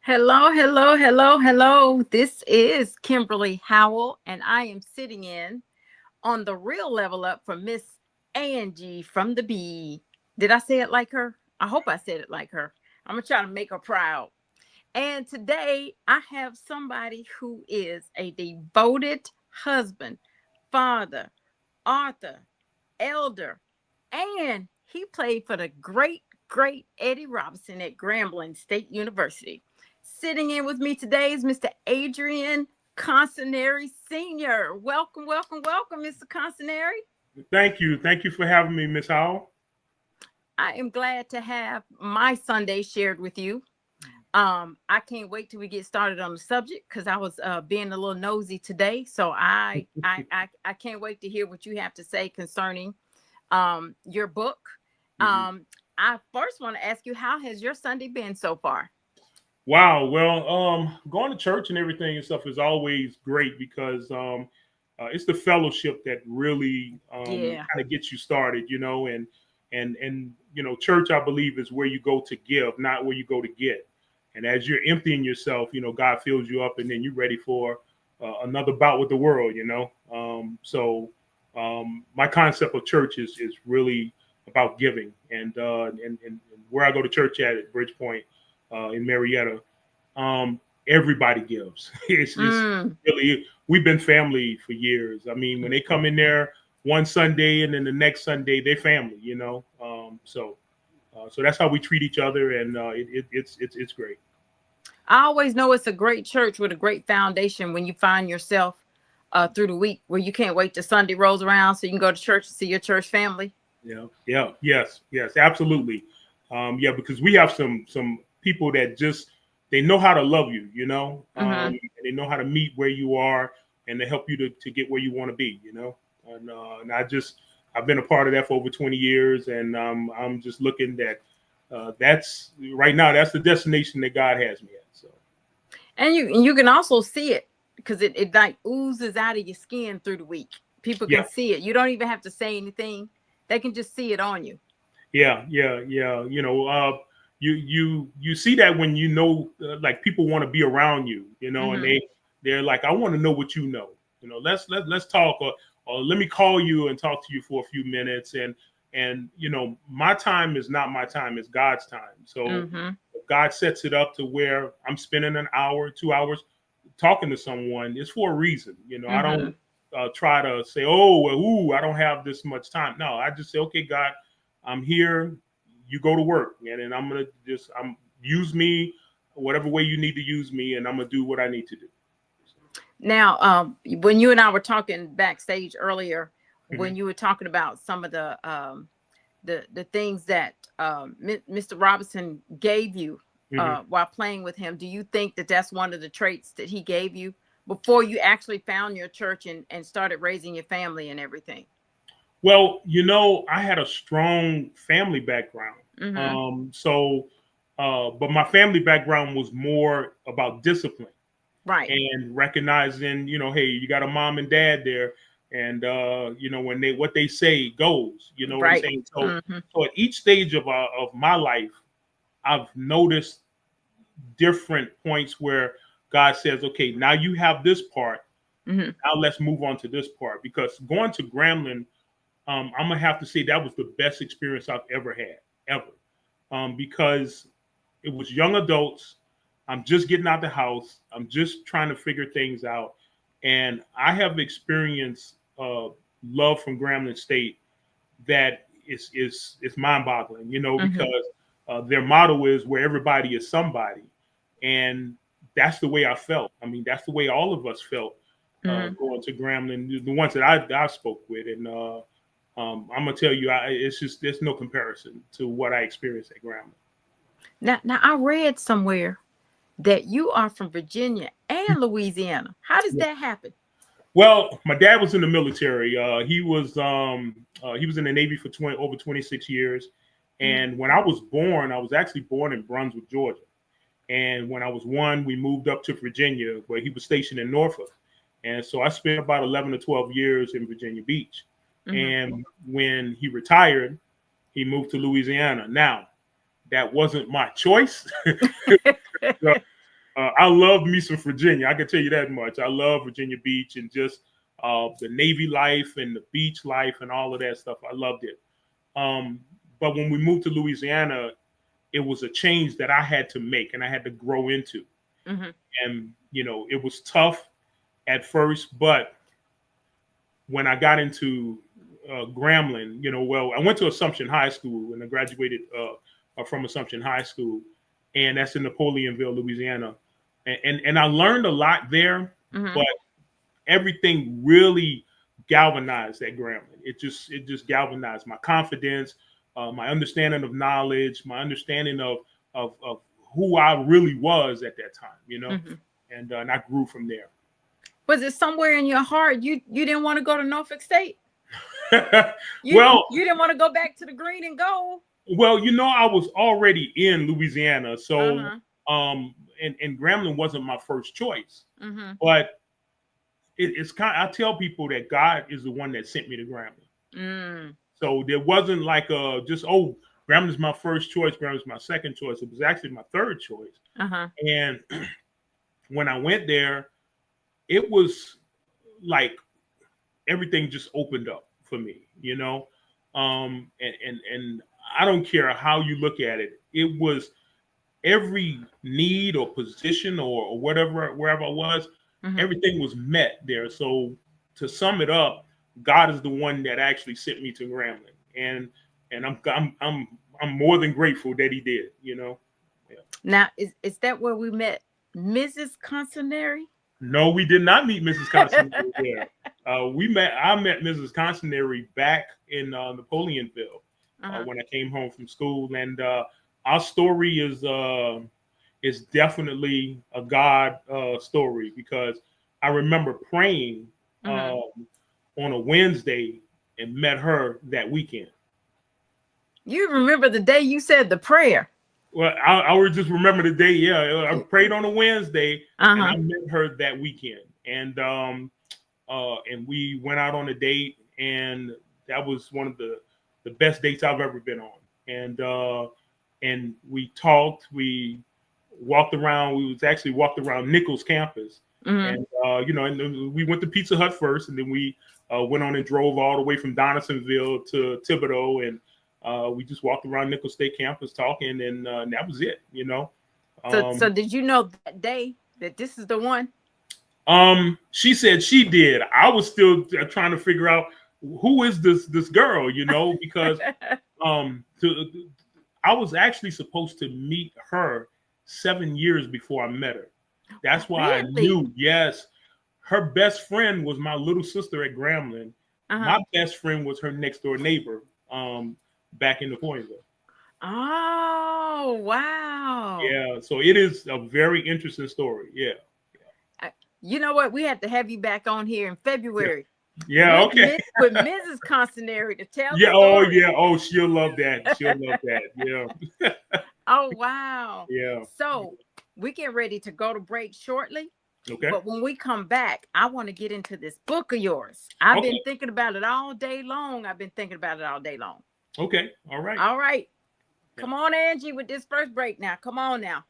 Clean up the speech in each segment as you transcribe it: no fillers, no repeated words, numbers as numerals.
Hello, hello, hello, hello. This is Kimberly Howell, and I am sitting in on the real level up for Miss Angee from the B. Did I say it like her? I hope I said it like her. I'm gonna try to make her proud. And today I have somebody who is a devoted husband, father, author, elder, and he played for the great Eddie Robinson at Grambling State University. Sitting in with me today is Mr. Adrian Consonery Sr. Welcome, welcome, welcome, Mr. Consonery. Thank you. Thank you for having me, Miss Howell. I am glad to have my Sunday shared with you. I can't wait till we get started on the subject because I was being a little nosy today. So I can't wait to hear what you have to say concerning your book. I first want to ask you, how has your Sunday been so far? Wow. Well, going to church and everything and stuff is always great because it's the fellowship that really Yeah. kind of gets you started, and church, I believe, is where you go to give, not where you go to get. And as you're emptying yourself, God fills you up, and then you're ready for another bout with the world. My concept of church is really about giving, and where I go to church at Bridgepoint in Marietta, everybody gives. It's really, we've been family for years. I mean, when they come in there one Sunday and then the next Sunday, they're family. So that's how we treat each other, and it's great. I always know it's a great church with a great foundation when you find yourself through the week where you can't wait till Sunday rolls around so you can go to church and see your church family. Yeah, yes, absolutely. Because we have some people that just they know how to love you, and they know how to meet where you are and to help you to get where you want to be. And I've been a part of that for over 20 years, and I'm just looking that that's right now that's the destination that God has me at. So, and you can also see it because it like oozes out of your skin through the week. People can yeah, see it. You don't even have to say anything. They can just see it on you. yeah. You see that when like people want to be around you, and Hmm. they're like, I want to know what you know. Let's talk, or let me call you and talk to you for a few minutes. And my time is not my time; it's God's time. So Hmm. if God sets it up to where I'm spending an hour, 2 hours talking to someone, it's for a reason. I Hmm. don't try to say, oh, well, ooh, I don't have this much time. No, I just say, okay, God, I'm here. You go to work, man, and I'm gonna use me whatever way you need to use me, and I'm gonna do what I need to do. Now, when you and I were talking backstage earlier, when Mhm, you were talking about some of the things that Mr. Robinson gave you mhm. while playing with him, do you think that that's one of the traits that he gave you before you actually found your church and started raising your family and everything? Well, I had a strong family background. Mm-hmm. But my family background was more about discipline Right. and recognizing, hey, you got a mom and dad there, and when what they say goes. You know what I'm Right. saying? So, Mm-hmm. so at each stage of my life, I've noticed different points where God says, okay, now you have this part. Mm-hmm. Now let's move on to this part, because going to Grambling, I'm gonna have to say that was the best experience I've ever had, ever, because it was young adults. I'm just getting out the house. I'm just trying to figure things out, and I have experienced love from Grambling State that is mind boggling. Mm-hmm. Because their motto is where everybody is somebody, and that's the way I felt. I mean, that's the way all of us felt Mm-hmm. going to Grambling. The ones that I spoke with, and I'm gonna tell you, it's just there's no comparison to what I experienced at Grambling. Now, I read somewhere that you are from Virginia and Louisiana. How does Yeah. that happen? Well, my dad was in the military. He was in the Navy for over 26 years. Mm-hmm. And when I was born, I was actually born in Brunswick, Georgia. And when I was one, we moved up to Virginia, where he was stationed in Norfolk. And so I spent about 11 to 12 years in Virginia Beach. Mm-hmm. And when he retired, he moved to Louisiana. Now, that wasn't my choice. I love me some Virginia. I can tell you that much. I love Virginia Beach and just the Navy life and the beach life and all of that stuff. I loved it. But when we moved to Louisiana, it was a change that I had to make and I had to grow into. Mm-hmm. And, it was tough at first, but when I got into Grambling, I went to Assumption High School and I graduated from Assumption High School, and that's in Napoleonville, Louisiana. And I learned a lot there, mm-hmm. but everything really galvanized at Grambling. It just galvanized my confidence, my understanding of knowledge, my understanding of who I really was at that time, mm-hmm. and I grew from there. Was it somewhere in your heart you didn't want to go to Norfolk State? you didn't want to go back to the green and gold. Well, I was already in Louisiana, so and Grambling wasn't my first choice, mm-hmm. but it's kind of, I tell people that God is the one that sent me to Grambling. Mm. So there wasn't like Grambling's my first choice, Grambling's my second choice. It was actually my third choice. Uh-huh. And when I went there, it was like everything just opened up for me, and I don't care how you look at it. It was every need or position or whatever, wherever I was, mm-hmm. everything was met there. So to sum it up, God is the one that actually sent me to Grambling, and I'm more than grateful that He did. Yeah. Now, is that where we met Mrs. Consonery? No, we did not meet Mrs. Consonery there. I met Mrs. Consonery back in Napoleonville when I came home from school, and our story is definitely a God story, because I remember praying on a Wednesday and met her that weekend. You remember the day you said the prayer? Well, I would just remember the day. Yeah, I prayed on a Wednesday, and I met her that weekend, and we went out on a date, and that was one of the best dates I've ever been on. And we talked. We walked around. We walked around Nichols campus, and and we went to Pizza Hut first, and then we went on and drove all the way from Donaldsonville to Thibodaux, and we just walked around Nichols State campus talking, and that was it, So did you know that day that this is the one? She said she did. I was still trying to figure out who is this girl, because I was actually supposed to meet her 7 years before I met her. That's why really? I knew. Yes, her best friend was my little sister at Grambling. My best friend was her next door neighbor. Back in Napoleonville. Oh, wow. Yeah, so it is a very interesting story. Yeah. You know what? We had to have you back on here in February. Yeah, okay. With Mrs. Consonery to tell. Yeah, oh yeah. Oh, she'll love that. She'll love that. Yeah. Oh, wow. Yeah. So we get ready to go to break shortly. Okay. But when we come back, I want to get into this book of yours. I've been thinking about it all day long. Okay. All right. All right. Come on, Angee, with this first break now. Come on now.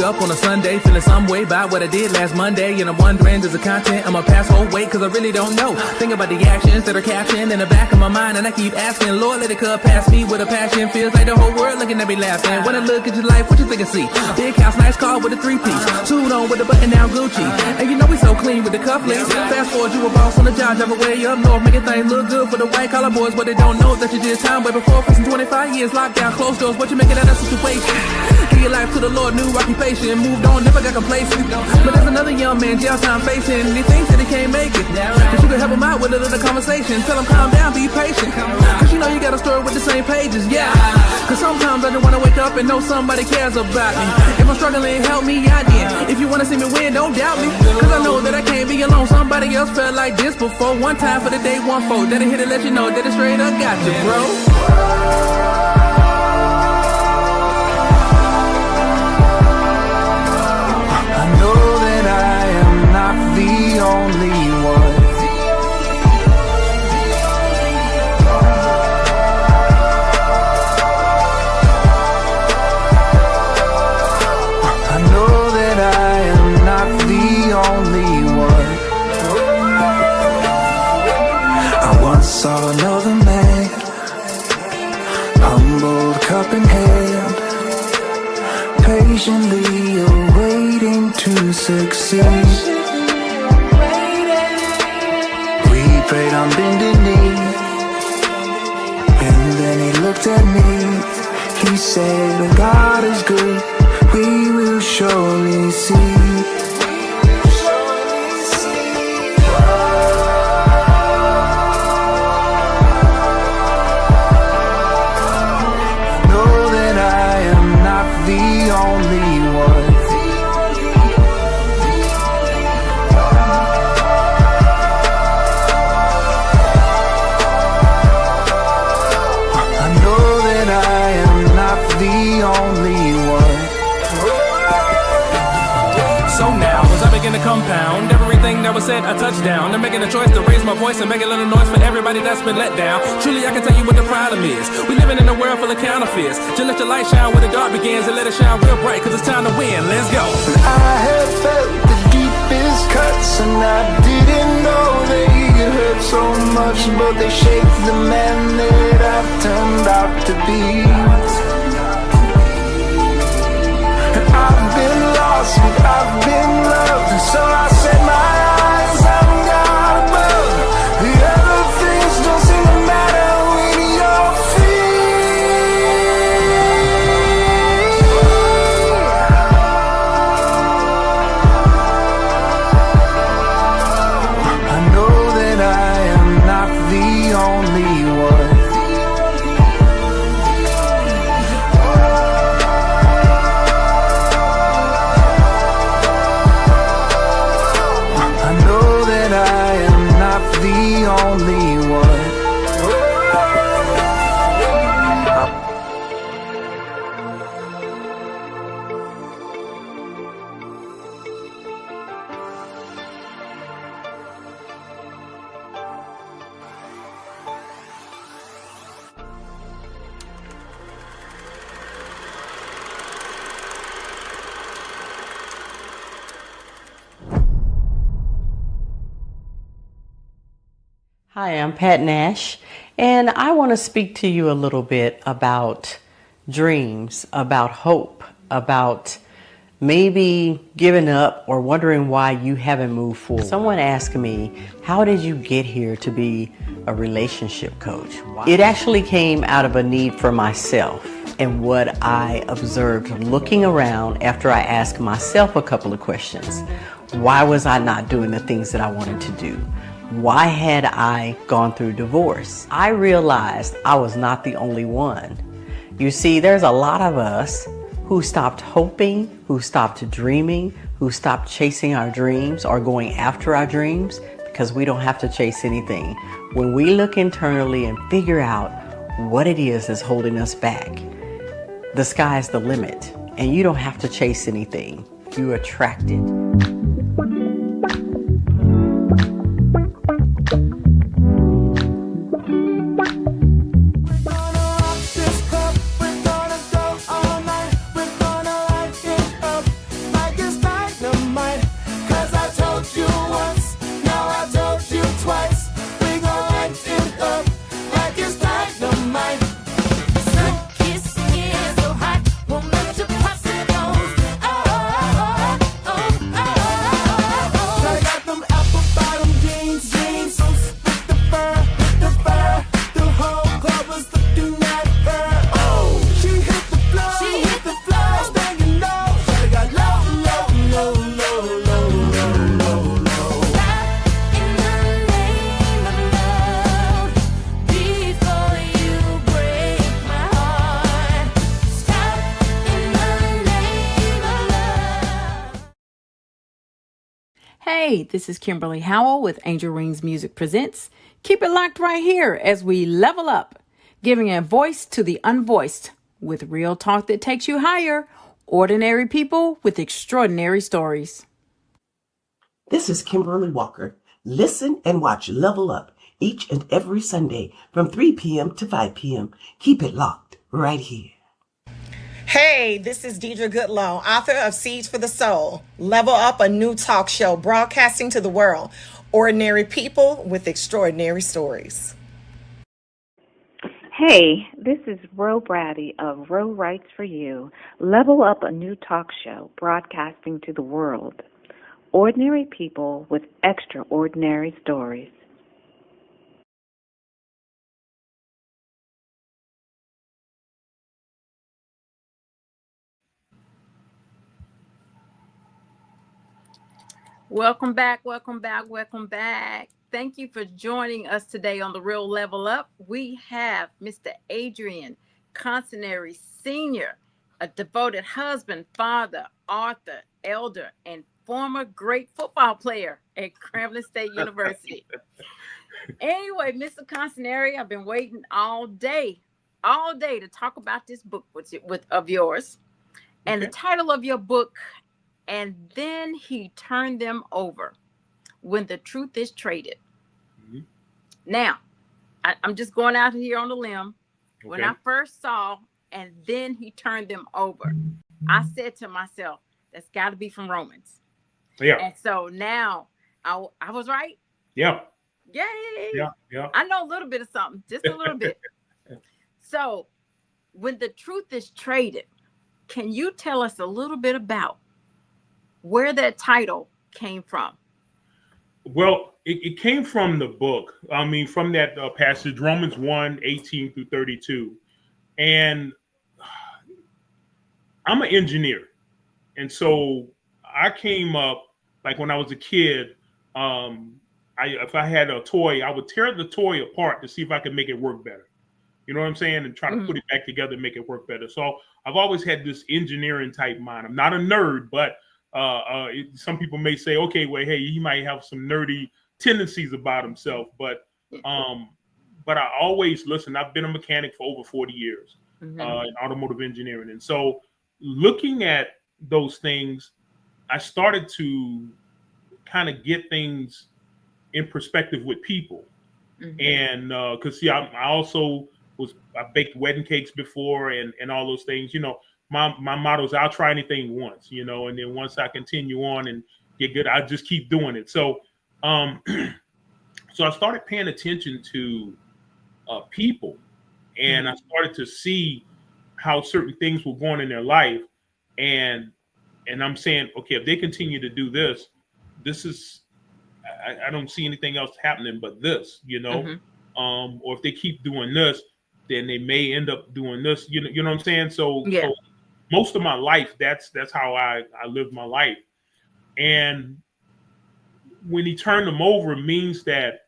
Up on a Sunday, feeling some way about what I did last Monday, and I'm wondering, does the content I'ma pass whole weight, cause I really don't know. Think about the actions that are captioned in the back of my mind, and I keep asking, Lord, let it come past me with a passion. Feels like the whole world looking at me laughing. When I look at your life, what you think I see? Big house, nice car with a 3-piece, suit on with a button down Gucci, and we so clean with the cufflinks. Fast forward, you a boss on the job, drive away up north, making things look good for the white collar boys, but they don't know that you did time way before. Facing 25 years, lockdown, closed doors, what you making of that situation? Gave your life to the Lord, new occupation, moved on, never got complacent. But there's another young man, jail time facing, and he thinks that he can't make it. But you can help him out with a little conversation. Tell him calm down, be patient. Cause you know you got a story with the same pages, yeah. Cause sometimes I just wanna wake up and know somebody cares about me. If I'm struggling, help me out then. If you wanna see me win, don't doubt me. Cause I know that I can't be alone. Somebody else felt like this before. One time for the day, one fold. That it hit to let you know that it straight up got you, bro. I know that I am not the only one. I know that I am not the only one. I once saw another man, humbled cup in hand, patiently awaiting to succeed. We prayed on bended knee, and then he looked at me. He said, when God is good, we will surely see. The only one. I know that I am not the only one. So now, as I begin to compound everything that was said, a touchdown. I'm making a choice to raise my voice and make a little noise for everybody that's been let down. Truly, I can tell you what the problem is. We living in a world full of counterfeits. Just let your light shine where the dark begins, and let it shine real bright, cause it's time to win. Let's go. I have felt the deepest cuts, and I didn't know they could hurt so much, but they shaped the man that I've turned out to be. I've been lost, but I've been loved, and so I set my eyes on God above. The other things don't seem to matter when you're free. I know that I am not the only one. The only one. Hi, I'm Pat Nash, and I want to speak to you a little bit about dreams, about hope, about maybe giving up or wondering why you haven't moved forward. Someone asked me, how did you get here to be a relationship coach? It actually came out of a need for myself and what I observed looking around after I asked myself a couple of questions. Why was I not doing the things that I wanted to do? Why had I gone through divorce? I realized I was not the only one. You see, there's a lot of us who stopped hoping, who stopped dreaming, who stopped chasing our dreams or going after our dreams because we don't have to chase anything. When we look internally and figure out what it is that's holding us back, the sky's the limit, and you don't have to chase anything. You attract it. Hey, this is Kimberly Howell with Angel Rings Music Presents. Keep it locked right here as we level up, giving a voice to the unvoiced with real talk that takes you higher. Ordinary people with extraordinary stories. This is Kimberly Walker. Listen and watch Level Up each and every Sunday from 3 p.m. to 5 p.m. Keep it locked right here. Hey, this is Deidre Goodlow, author of Seeds for the Soul. Level Up, a new talk show broadcasting to the world. Ordinary people with extraordinary stories. Hey, this is Ro Brady of Ro Writes for You. Level Up, a new talk show broadcasting to the world. Ordinary people with extraordinary stories. Welcome back, welcome back, welcome back. Thank you for joining us today on The Real Level Up. We have Mr. Adrian Consonery Sr., a devoted husband, father, author, elder, and former great football player at Grambling State University. Anyway, Mr. Consonery, I've been waiting all day to talk about this book of yours. And the title of your book, And Then He Turned Them Over, When the Truth is Traded. Mm-hmm. Now, I'm just going out here on the limb. Okay. When I first saw, And Then He Turned Them Over, I said to myself, that's got to be from Romans. Yeah. And so now I was right. Yeah. Yay. Yeah. I know a little bit of something, just a little bit. So when the truth is traded, can you tell us a little bit about where that title came from? Well, it came from the book. I mean, from that passage, Romans 1:18 through 32. And I'm an engineer. And so I came up, like when I was a kid, if I had a toy, I would tear the toy apart to see if I could make it work better. You know what I'm saying? And try to put it back together and make it work better. So I've always had this engineering type mind. I'm not a nerd, but some people may say, okay, well, hey, he might have some nerdy tendencies about himself, but I always listen. I've been a mechanic for over 40 years in automotive engineering. And so looking at those things, I started to kind of get things in perspective with people. And because I also I baked wedding cakes before and all those things. You know, my motto is I'll try anything once, you know, and then once I continue on and get good, I just keep doing it. So so I started paying attention to people, and I started to see how certain things were going in their life, and I'm saying, okay, if they continue to do this is I don't see anything else happening but this, you know. Or if they keep doing this, then they may end up doing this, you know what I'm saying? So, so most of my life, that's how I lived my life. And when he turned them over means that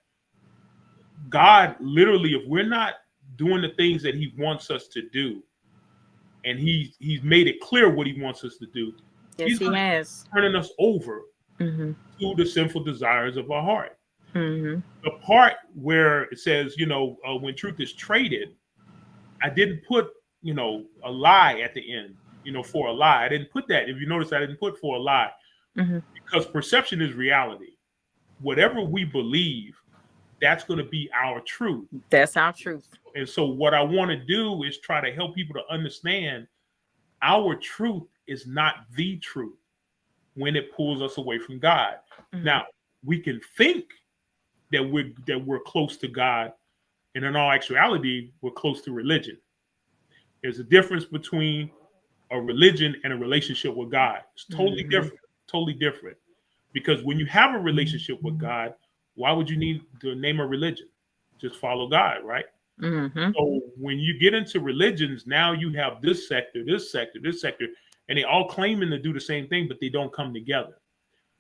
God literally, if we're not doing the things that he wants us to do, and he's made it clear what he wants us to do, yes, he has turning us over to the sinful desires of our heart. The part where it says, you know, when truth is traded, I didn't put, you know, a lie at the end, you know, for a lie. I didn't put that. If you notice, I didn't put for a lie because perception is reality. Whatever we believe, that's going to be our truth. That's our truth. And so what I want to do is try to help people to understand our truth is not the truth when it pulls us away from God. Now, we can think that we're close to God, and in all actuality, we're close to religion. There's a difference between a religion and a relationship with God. It's totally different. Because when you have a relationship with God, why would you need to name a religion? Just follow God, right? So when you get into religions, now you have this sector, and they all claiming to do the same thing, but they don't come together.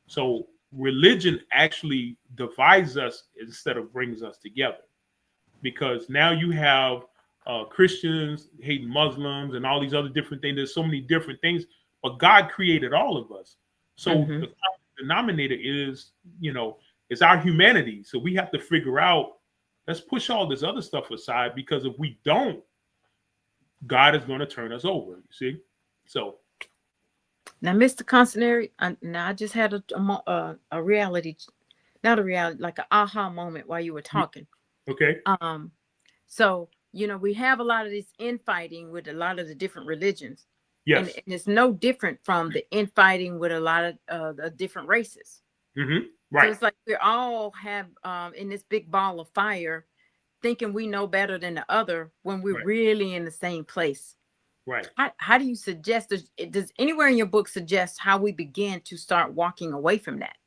So religion actually divides us instead of brings us together, because now you have Christians hating Muslims and all these other different things. There's so many different things, but God created all of us. So denominator is, is our humanity. So we have to figure out, let's push all this other stuff aside, because if we don't, God is going to turn us over. You see? So now, Mr. Consonery, now I just had a reality, not a reality, like an aha moment while you were talking. Okay. So, we have a lot of this infighting with a lot of the different religions. Yes. And it's no different from the infighting with a lot of the different races. Mm-hmm. Right. So it's like we all have in this big ball of fire, thinking we know better than the other when we're really in the same place. Right. How do you suggest, does anywhere in your book suggest how we begin to start walking away from that?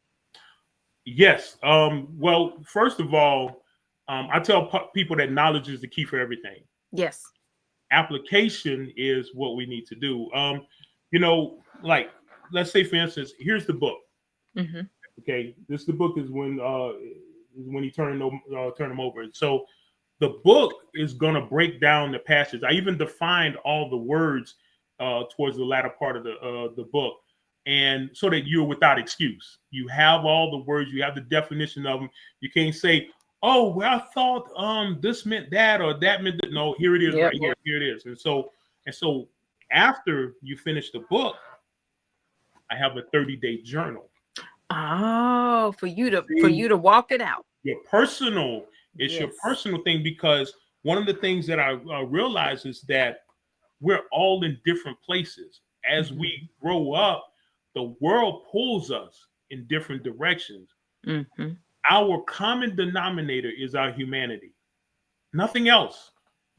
Yes. Well, first of all, I tell people that knowledge is the key for everything. Yes. Application is what we need to do. Like, let's say, for instance, here's the book. Mm-hmm. Okay, the book is when he turn them over. So the book is going to break down the passage. I even defined all the words towards the latter part of the book, and so that you're without excuse. You have all the words, you have the definition of them. You can't say, "Oh, well, I thought this meant that or that meant that." No, here it is, right here. Here it is. And so after you finish the book, I have a 30-day journal. Oh, for you to walk it out. Your personal thing, because one of the things that I realize is that we're all in different places. As we grow up, the world pulls us in different directions. Mm-hmm. Our common denominator is our humanity. Nothing else.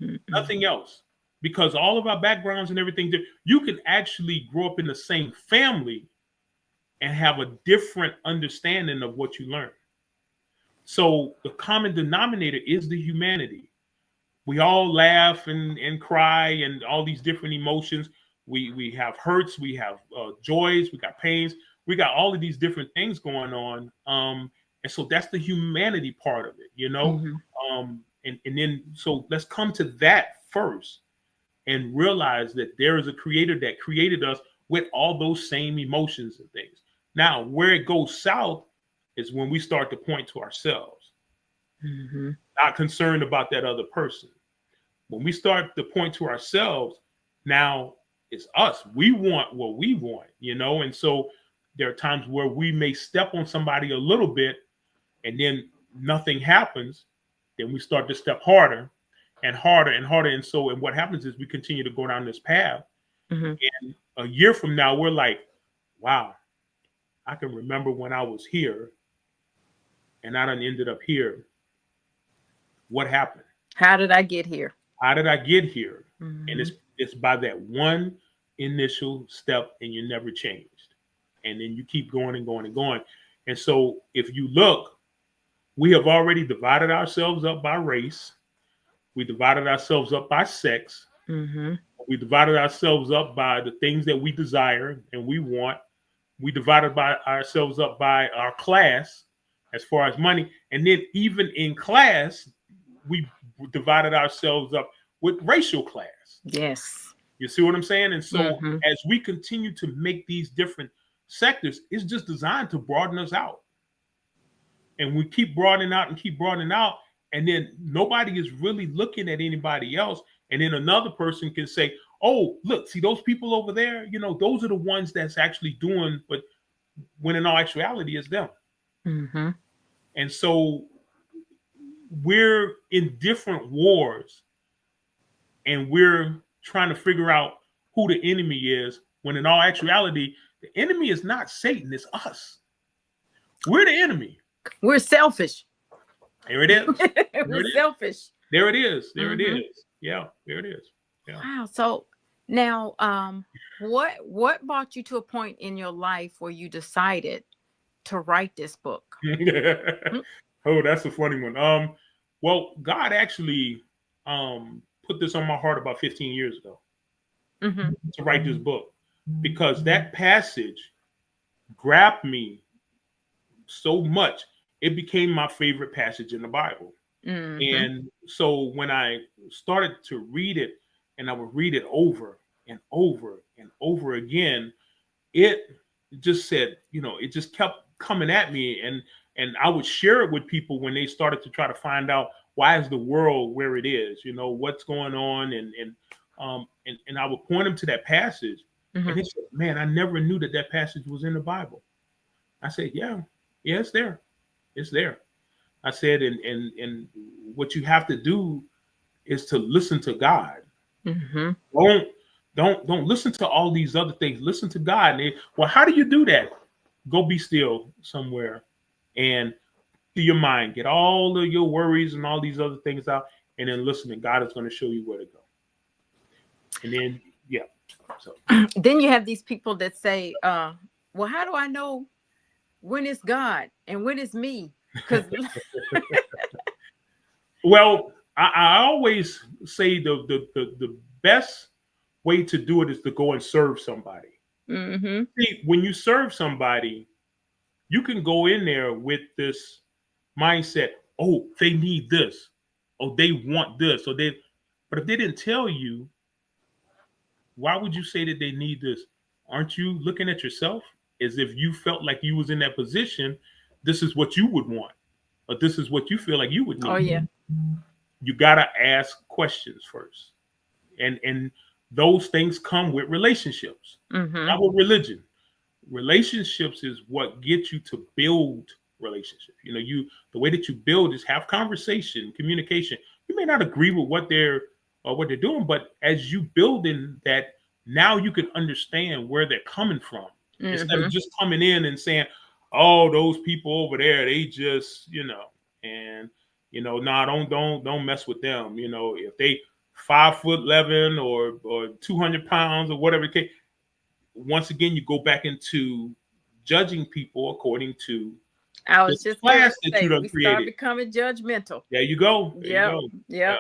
Mm-hmm. Nothing else. Because all of our backgrounds and everything, you can actually grow up in the same family and have a different understanding of what you learn. So the common denominator is the humanity. We all laugh and cry and all these different emotions. We have hurts, we have joys, we got pains, we got all of these different things going on. And so that's the humanity part of it, Mm-hmm. And then, so let's come to that first and realize that there is a creator that created us with all those same emotions and things. Now, where it goes south is when we start to point to ourselves, mm-hmm. not concerned about that other person. When we start to point to ourselves, now it's us. We want what we want, and so there are times where we may step on somebody a little bit and then nothing happens. Then we start to step harder and harder and harder. And so, and what happens is we continue to go down this path. Mm-hmm. And a year from now, we're like, wow, I can remember when I was here and I done ended up here. What happened? How did I get here? How did I get here? Mm-hmm. And it's by that one initial step, and you never changed. And then you keep going and going and going. And so if you look, we have already divided ourselves up by race. We divided ourselves up by sex. Mm-hmm. We divided ourselves up by the things that we desire and we want. We divided ourselves up by our class as far as money. And then even in class, we divided ourselves up with racial class. Yes. You see what I'm saying? And so mm-hmm. as we continue to make these different sectors, it's just designed to broaden us out. And we keep broadening out and keep broadening out. And then nobody is really looking at anybody else. And then another person can say, oh, look, see those people over there? Those are the ones that's actually doing, but when in all actuality, it's them. Mm-hmm. And so we're in different wars and we're trying to figure out who the enemy is, when in all actuality, the enemy is not Satan, it's us. We're the enemy. We're selfish. There it is. We're selfish. There it is. There mm-hmm. it is. Yeah, there it is. Yeah. Wow. So now, what brought you to a point in your life where you decided to write this book? Oh, that's a funny one. Well, God actually put this on my heart about 15 years ago mm-hmm. to write this book, because that passage grabbed me so much. It became my favorite passage in the Bible. Mm-hmm. And so when I started to read it, and I would read it over and over and over again, it just said, it just kept coming at me, and I would share it with people when they started to try to find out why is the world where it is, what's going on, and I would point them to that passage, and they said, "Man, I never knew that passage was in the Bible." I said, "Yeah, it's there, it's there." I said, and what you have to do is to listen to God. Don't listen to all these other things. Listen to God. And well, how do you do that? Go be still somewhere and to your mind, get all of your worries and all these other things out, and then listen, and God is going to show you where to go. And then, yeah. So then you have these people that say, well, how do I know when it's God and when it's me? Because well, I always say the best way to do it is to go and serve somebody. See, when you serve somebody, you can go in there with this mindset, oh, they need this, oh, they want this, but if they didn't tell you, why would you say that they need this? Aren't you looking at yourself as if you felt like you was in that position? This is what you would want, or this is what you feel like you would need. Oh yeah. You gotta ask questions first, and those things come with relationships, not with religion. Relationships is what gets you to build relationships. The way that you build is have conversation, communication. You may not agree with what they're doing, but as you build in that, now you can understand where they're coming from instead of just coming in and saying, "Oh, those people over there, they just, and nah, don't mess with them. If they 5'11" or 200 pounds or whatever the case." Once again, you go back into judging people according to I was just class that say, you done we created. Start becoming judgmental. There you go. Yeah. Yeah.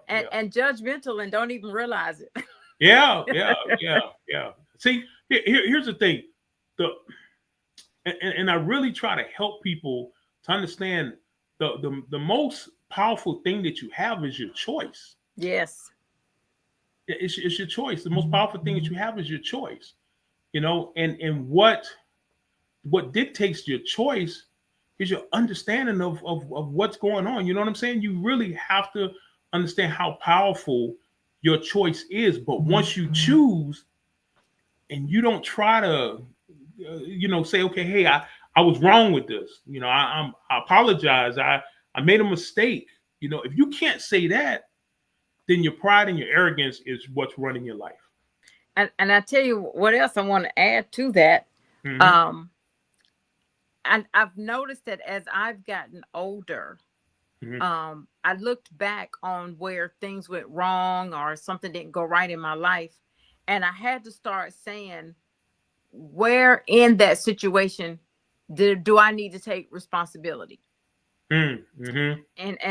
And judgmental and don't even realize it. Yeah. See, here's the thing. And I really try to help people to understand the most powerful thing that you have is your choice. Yes. It's your choice. The most powerful thing that you have is your choice. And what dictates your choice is your understanding of what's going on. You know what I'm saying? You really have to understand how powerful your choice is. But once you choose, and you don't try to, say, okay, hey, I was wrong with this. I apologize. I made a mistake. If you can't say that, then your pride and your arrogance is what's running your life. And I tell you what else I want to add to that. And I've noticed that as I've gotten older, I looked back on where things went wrong or something didn't go right in my life. And I had to start saying, where in that situation do I need to take responsibility? And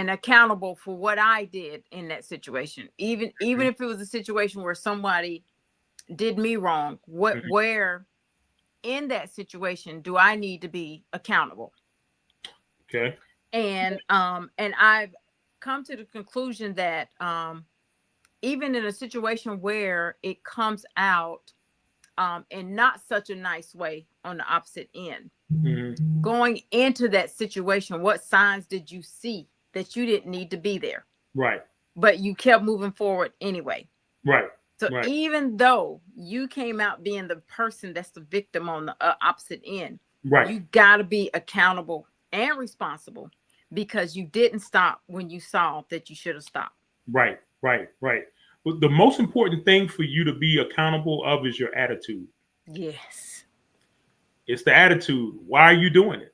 accountable for what I did in that situation. Even if it was a situation where somebody did me wrong, where in that situation do I need to be accountable? Okay. And I've come to the conclusion that even in a situation where it comes out in not such a nice way on the opposite end, going into that situation, what signs did you see that you didn't need to be there? Right. But you kept moving forward anyway. Right. So even though you came out being the person that's the victim on the opposite end, you got to be accountable and responsible because you didn't stop when you saw that you should have stopped. Right. Well, the most important thing for you to be accountable of is your attitude. Yes. It's the attitude. Why are you doing it?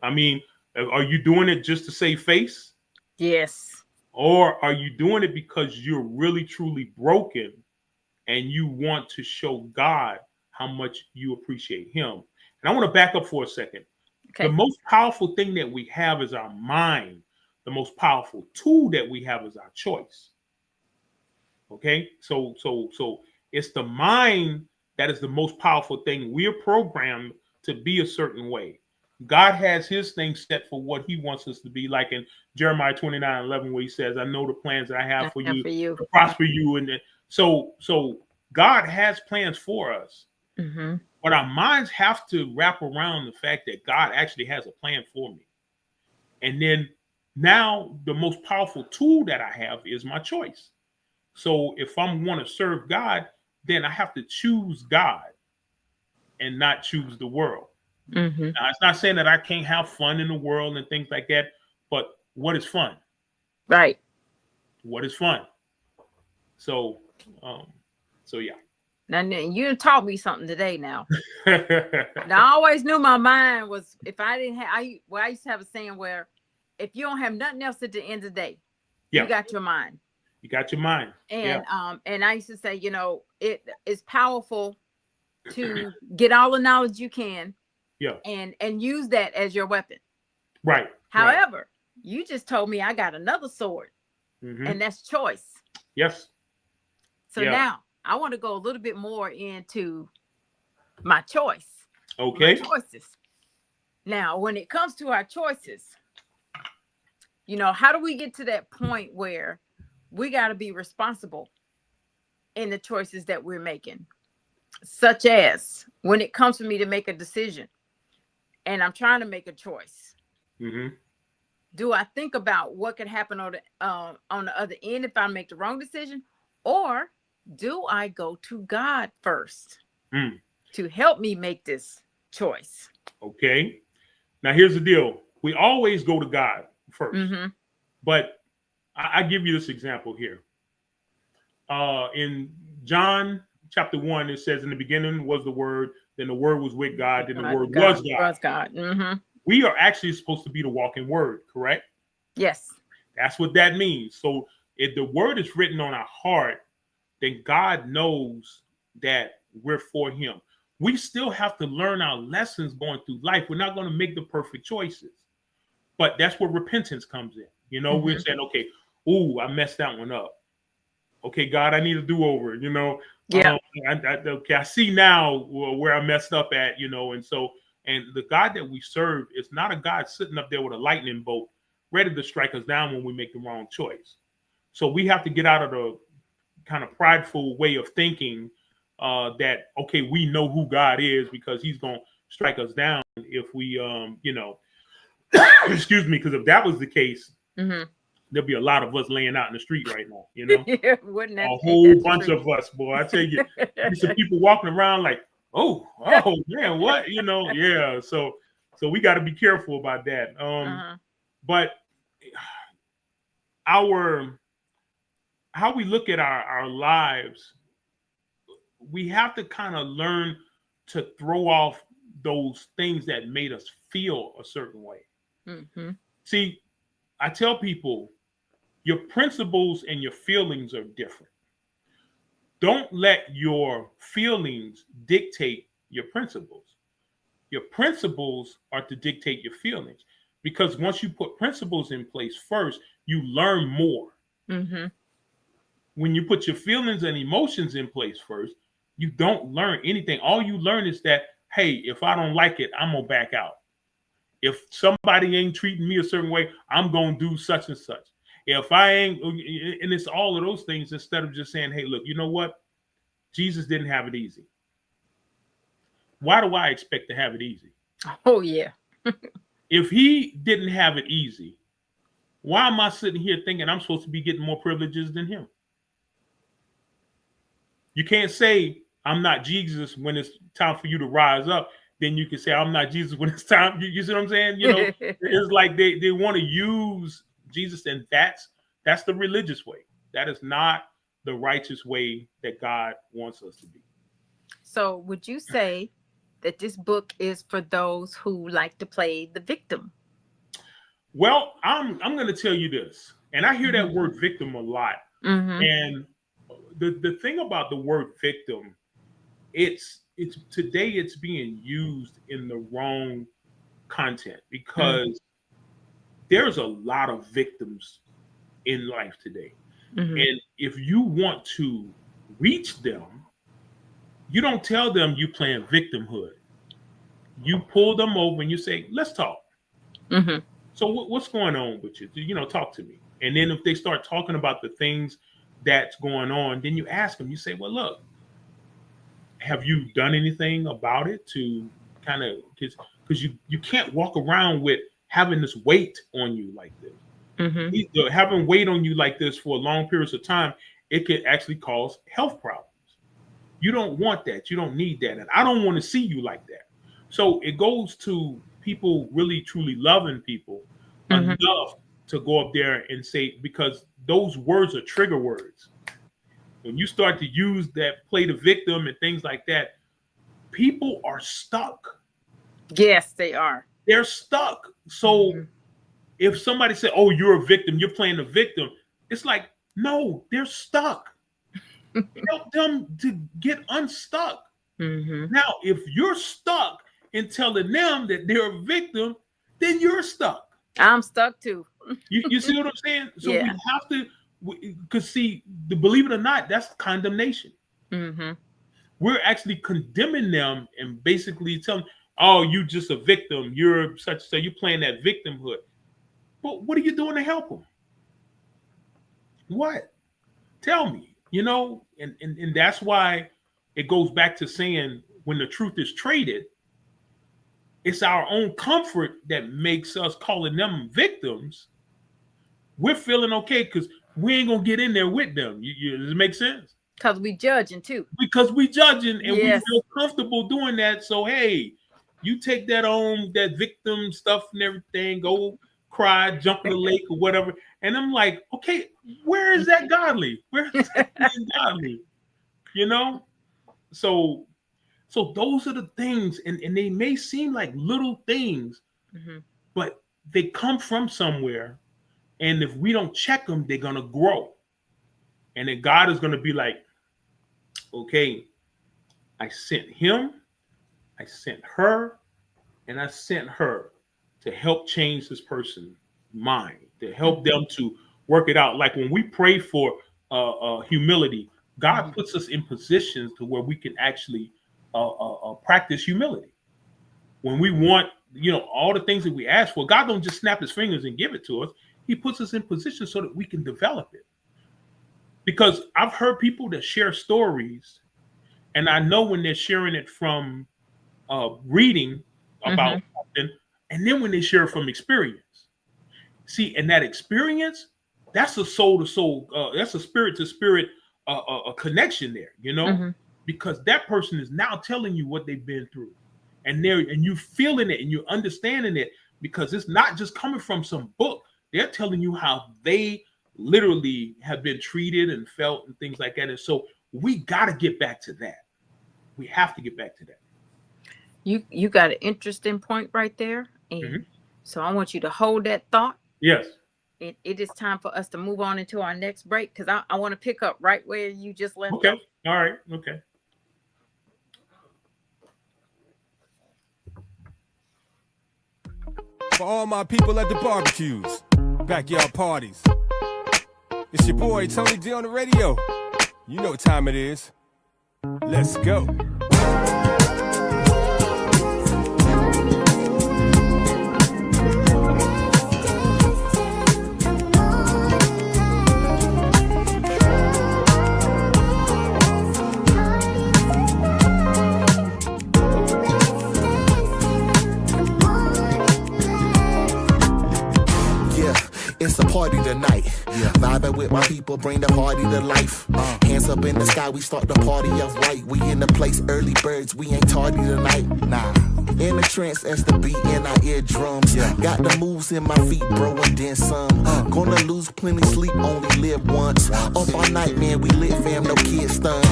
I mean, are you doing it just to save face? Yes. Or are you doing it because you're really, truly broken and you want to show God how much you appreciate him? And I want to back up for a second. Okay. The most powerful thing that we have is our mind. The most powerful tool that we have is our choice. Okay, so it's the mind that is the most powerful thing. We are programmed to be a certain way. God has his thing set for what he wants us to be, like in Jeremiah 29:11, where he says, "I know the plans that I have for you to prosper you." And so God has plans for us. But our minds have to wrap around the fact that God actually has a plan for me. And then now the most powerful tool that I have is my choice. So if I want to serve God, then I have to choose God and not choose the world. Mm-hmm. Now, it's not saying that I can't have fun in the world and things like that, but what is fun? Right. What is fun? So yeah. Now you taught me something today. Now I always knew my mind was, if I didn't have, I used to have a saying where if you don't have nothing else at the end of the day, Yeah. you got your mind. You got your mind. And and I used to say, it is powerful to get all the knowledge you can. Yeah. And use that as your weapon. Right. However, you just told me I got another sword, and that's choice. Yes. So now I want to go a little bit more into my choice. Okay. My choices. Now, when it comes to our choices, how do we get to that point where we got to be responsible in the choices that we're making? Such as when it comes for me to make a decision and I'm trying to make a choice. Do I think about what could happen on the other end if I make the wrong decision? Or do I go to God first to help me make this choice? Okay. Now, here's the deal. We always go to God first. But I give you this example here. In John chapter 1, it says, in the beginning was the Word, then the Word was with God, then the Word was God. Was God. We are actually supposed to be the walking Word, correct? Yes. That's what that means. So if the Word is written on our heart, then God knows that we're for Him. We still have to learn our lessons going through life. We're not going to make the perfect choices. But that's where repentance comes in. We're saying, okay, I messed that one up. Okay, God, I need a do-over, Yeah. I see now where I messed up at, and the God that we serve is not a God sitting up there with a lightning bolt ready to strike us down when we make the wrong choice. So we have to get out of the kind of prideful way of thinking that, okay, we know who God is because He's going to strike us down if we, excuse me, because if that was the case, there'd be a lot of us laying out in the street right now, Wouldn't that, a whole bunch of us, boy. I tell you, some people walking around like, oh man, what, yeah. So we got to be careful about that. But how we look at our lives, we have to kind of learn to throw off those things that made us feel a certain way. See, I tell people, your principles and your feelings are different. Don't let your feelings dictate your principles. Your principles are to dictate your feelings, because once you put principles in place first, you learn more. When you put your feelings and emotions in place first, you don't learn anything. All you learn is that, hey, if I don't like it, I'm going to back out. If somebody ain't treating me a certain way, I'm going to do such and such. If I ain't, and it's all of those things, instead of just saying, hey, look, you know what? Jesus didn't have it easy. Why do I expect to have it easy? Oh, yeah. If He didn't have it easy, why am I sitting here thinking I'm supposed to be getting more privileges than Him? You can't say I'm not Jesus when it's time for you to rise up. Then you can say I'm not Jesus when it's time. You see what I'm saying? It's like they want to use Jesus, and that's the religious way. That is not the righteous way that God wants us to be. So would you say that this book is for those who like to play the victim? Well, I'm going to tell you this, and I hear that word victim a lot. And the thing about the word victim, it's today it's being used in the wrong content, because there's a lot of victims in life today. And if you want to reach them, you don't tell them you playing victimhood. You pull them over and you say, let's talk. So what's going on with you? Talk to me. And then if they start talking about the things that's going on, then you ask them, you say, well, look, have you done anything about it to kind of, because you can't walk around with having this weight on you like this. Having weight on you like this for long periods of time, it could actually cause health problems. You don't want that. You don't need that. And I don't want to see you like that. So it goes to people really, truly loving people enough to go up there and say, because those words are trigger words. When you start to use that, play the victim and things like that, people are stuck. Yes, they are. They're stuck. So if somebody said, oh, you're a victim, you're playing the victim, it's like, no, they're stuck. Help them to get unstuck. Now, if you're stuck in telling them that they're a victim, then you're stuck. I'm stuck too. You see what I'm saying? So Yeah. we have to, because see, believe it or not, that's condemnation. We're actually condemning them and basically telling, oh, you just a victim. You're such and such. You're playing that victimhood. But what are you doing to help them? What? Tell me, and that's why it goes back to saying when the truth is traded, it's our own comfort that makes us calling them victims. We're feeling okay because we ain't going to get in there with them. Does it make sense? Because we judging too. Because we judging and Yes. we feel comfortable doing that. So, hey, you take that on, that victim stuff and everything, go cry, jump in the lake or whatever. And I'm like, okay, where is that godly? Where is that being godly? So those are the things, and they may seem like little things, but they come from somewhere. And if we don't check them, they're going to grow. And then God is going to be like, okay, I sent him, I sent her, and I sent her to help change this person's mind, to help them to work it out. Like when we pray for humility, God puts us in positions to where we can actually practice humility. When we want, all the things that we ask for, God don't just snap his fingers and give it to us. He puts us in position so that we can develop it. Because I've heard people that share stories, and I know when they're sharing it from reading about something, and then when they share it from experience. See, and that experience, that's a soul to soul, that's a spirit to spirit a connection there, because that person is now telling you what they've been through, and you feeling it and you're understanding it, because it's not just coming from some book. They're telling you how they literally have been treated and felt and things like that. And so we got to get back to that. We have to get back to that. You got an interesting point right there. And so I want you to hold that thought. Yes. It is time for us to move on into our next break, because I want to pick up right where you just left Okay. off. All right. Okay. For all my people at the barbecues, backyard parties, it's your boy Tony D on the radio. You know what time it is. Let's go. It's a party tonight. Vibing with my people, bring the party to life. Hands up in the sky, we start the party off right. We in the place, early birds, we ain't tardy tonight. Nah. In the trance as the beat in our eardrums. Got the moves in my feet, bro, and then some. Gonna lose plenty sleep, only live once. Up all night, man, we lit, fam, no kids stunts.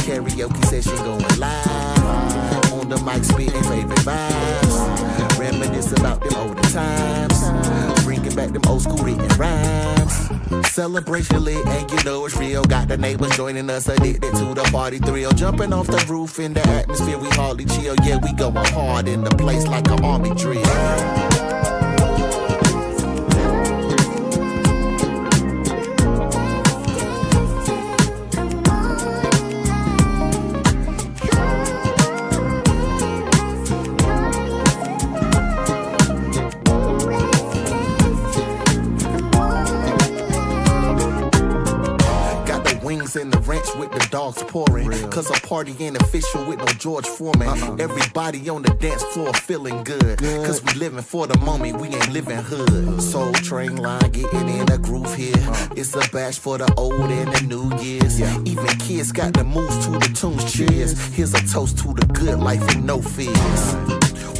Karaoke session going live. On the mic, spitting favorite vibes. Reminisce about them older times. Bringing back them old school written rhymes. Celebration lit, and you know it's real. Got the neighbors joining us, addicted to the party thrill. Jumping off the roof in the atmosphere, we hardly chill. Yeah, we going hard in the place like an army drill. In the ranch with the dogs pouring. Cause a party ain't official with no George Foreman. Everybody on the dance floor feeling good. Cause we living for the moment, we ain't living hood. Soul Train line getting in a groove here. It's a bash for the old and the new years. Even kids got the moves to the tunes. Cheers. Here's a toast to the good life and no fears.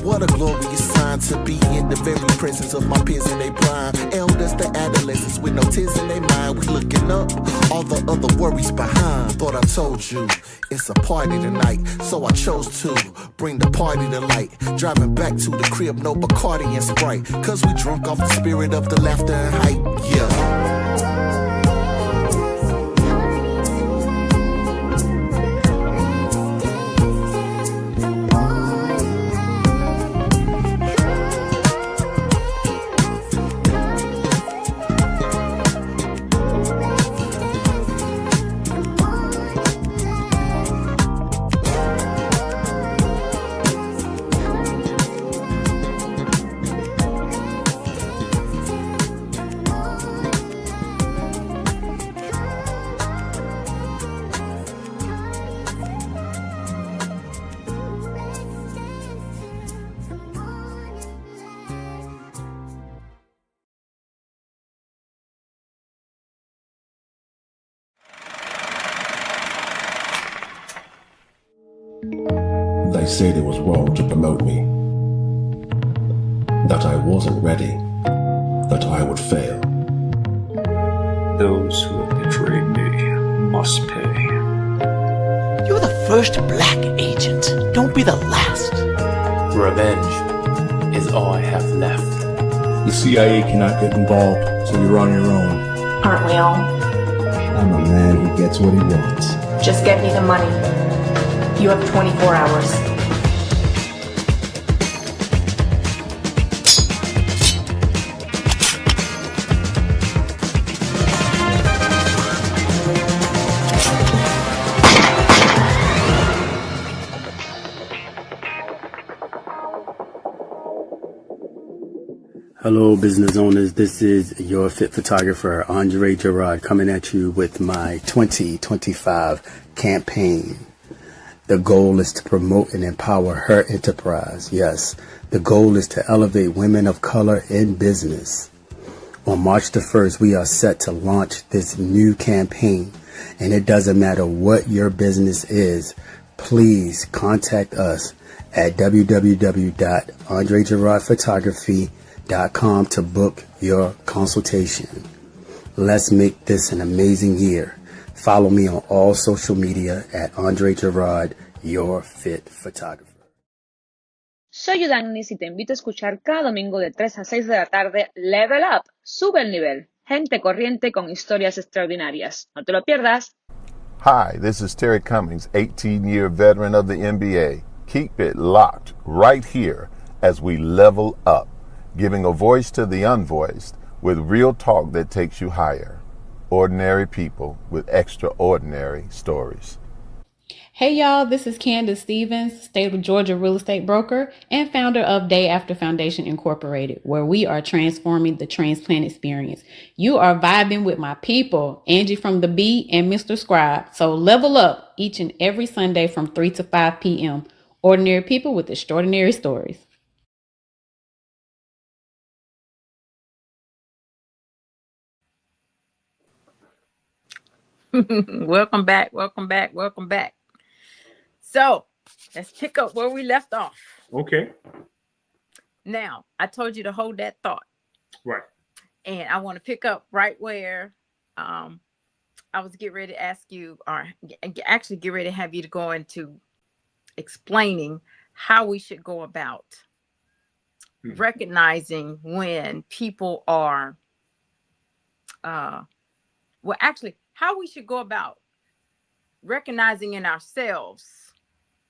What a glorious sign to be in the very presence of my peers in their prime. Elders to adolescents with no tears in their mind. We looking up, all the other worries behind. Thought I told you, it's a party tonight. So I chose to bring the party to light. Driving back to the crib, no Bacardi and Sprite. Cause we drunk off the spirit of the laughter and hype. Yeah. They said it was wrong to promote me, that I wasn't ready, that I would fail. Those who have betrayed me must pay. You're the first black agent. Don't be the last. Revenge is all I have left. The CIA cannot get involved, so you're on your own. Aren't we all? I'm a man who gets what he wants. Just get me the money. You have 24 hours. Hello, business owners. This is your fit photographer, Andre Gerard, coming at you with my 2025 campaign. The goal is to promote and empower her enterprise. Yes, the goal is to elevate women of color in business. On March the 1st, we are set to launch this new campaign, and it doesn't matter what your business is. Please contact us at www.andregerardphotography.com to book your consultation. Let's make this an amazing year. Follow me on all social media at Andre Gerard, your fit photographer. Soy Udanis y te invito a escuchar cada domingo de 3 a 6 de la tarde Level Up, sube el nivel, gente corriente con historias extraordinarias. No te lo pierdas. Hi, this is Terry Cummings, 18-year veteran of the NBA. Keep it locked right here as we level up, giving a voice to the unvoiced with real talk that takes you higher. Ordinary people with extraordinary stories. Hey y'all, this is Candace Stevens, state of Georgia real estate broker and founder of Day After Foundation Incorporated, where we are transforming the transplant experience. You are vibing with my people, Angee from the B and Mr. Scribe. So level up each and every Sunday from 3 to 5 p.m. Ordinary people with extraordinary stories. Welcome back. So let's pick up where we left off. Okay. Now, I told you to hold that thought. Right. And I want to pick up right where I was getting ready to ask you, or actually get ready to have you to go into explaining how we should go about recognizing when people are, how we should go about recognizing in ourselves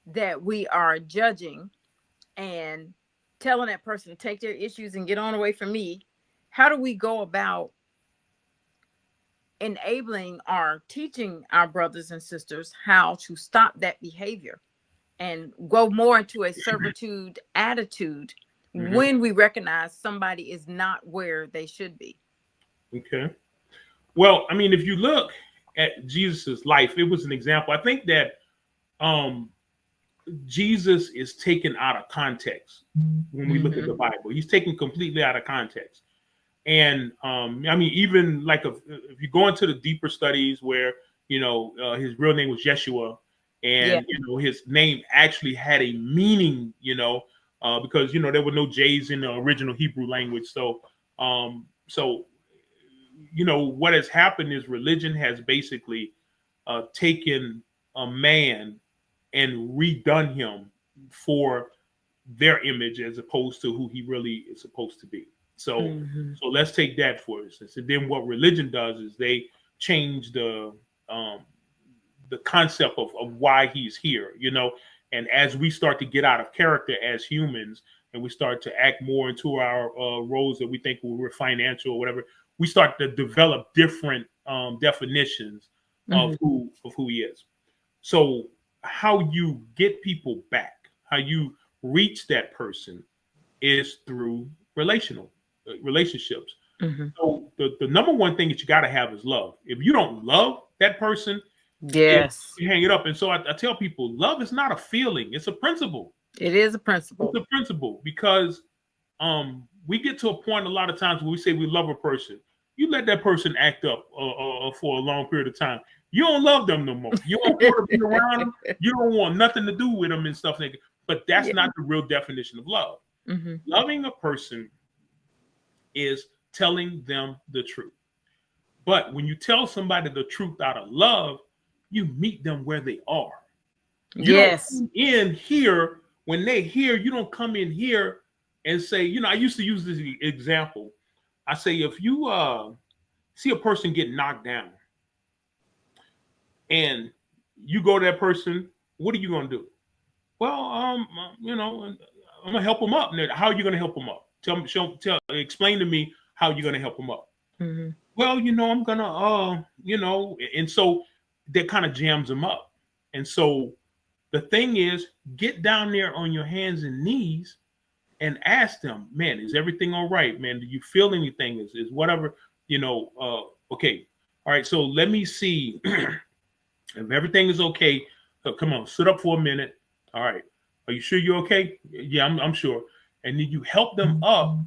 that we are judging and telling that person to take their issues and get on away from me. How do we go about enabling or teaching our brothers and sisters how to stop that behavior and go more into a servitude attitude when we recognize somebody is not where they should be? Okay. Well, I mean, if you look at Jesus's life, it was an example. I think that Jesus is taken out of context when we look at the Bible. He's taken completely out of context. And I mean, even like if you go into the deeper studies where, you know, his real name was Yeshua, and you know, his name actually had a meaning, you know, because, you know, there were no J's in the original Hebrew language. So, you know, what has happened is religion has basically taken a man and redone him for their image as opposed to who he really is supposed to be. So, so let's take that for instance. And then what religion does is they change the concept of why he's here, you know. And as we start to get out of character as humans, and we start to act more into our roles that we think we're financial or whatever, we start to develop different definitions of who he is. So how you get people back, how you reach that person, is through relationships. So the number one thing that you got to have is love. If you don't love that person, you hang it up. And so I tell people, love is not a feeling; it's a principle. It is a principle. It's a principle, because we get to a point a lot of times when we say we love a person. You let that person act up for a long period of time. You don't love them no more. You don't want to be around them. You don't want nothing to do with them and stuff like that. But that's not the real definition of love. Loving a person is telling them the truth. But when you tell somebody the truth out of love, you meet them where they are. You don't come in here when they hear. You don't come in here and say, you know, I used to use this example. I say, if you see a person get knocked down and you go to that person, what are you going to do? Well, you know, I'm going to help them up. How are you going to help them up? Explain to me how you're going to help them up. Well, you know, I'm going to, you know, and so that kind of jams them up. And so the thing is, get down there on your hands and knees and ask them, man, is everything all right, man? Do you feel anything? Is whatever, you know, okay. All right, so let me see if everything is okay. Come on, sit up for a minute. All right. Are you sure you're okay? Yeah, I'm sure. And then you help them up,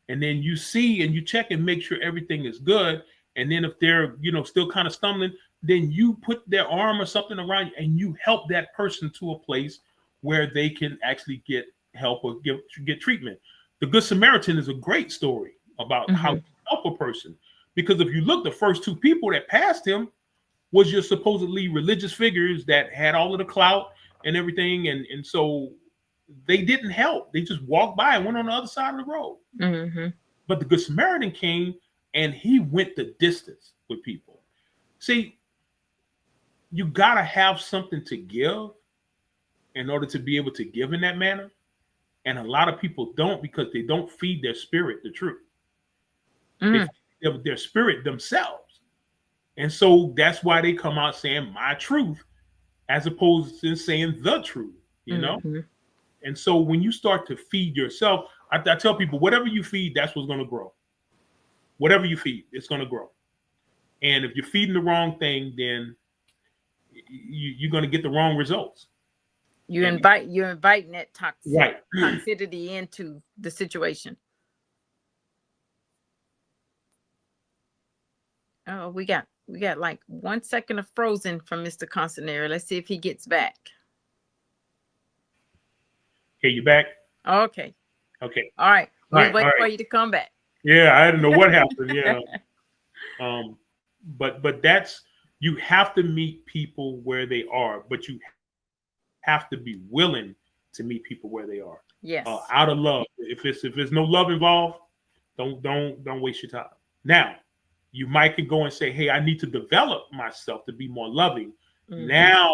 and then you see and you check and make sure everything is good. And then if they're, you know, still kind of stumbling, then you put their arm or something around you and you help that person to a place where they can actually get help or get treatment. The Good Samaritan is a great story about how to help a person, because if you look, the first two people that passed him was your supposedly religious figures that had all of the clout and everything, and so they didn't help. They just walked by and went on the other side of the road. But the Good Samaritan came and he went the distance with people. See, you gotta have something to give in order to be able to give in that manner. And a lot of people don't, because they don't feed their spirit the truth. They feed their spirit themselves. And so that's why they come out saying my truth as opposed to saying the truth, you know? And so when you start to feed yourself, I tell people, whatever you feed, that's what's going to grow. Whatever you feed, it's going to grow. And if you're feeding the wrong thing, then you're going to get the wrong results. You're inviting that toxicity into the situation. Oh, we got like 1 second of frozen from Mr. Consonery. Let's see if he gets back. Okay, you back? Okay. Okay. All right. We'll wait for you to come back. Yeah, I didn't know what happened. Yeah. But that's, you have to meet people where they are, but you have to be willing to meet people where they are. Yes. Out of love. If there's no love involved, don't waste your time. Now, you might can go and say, hey, I need to develop myself to be more loving. Now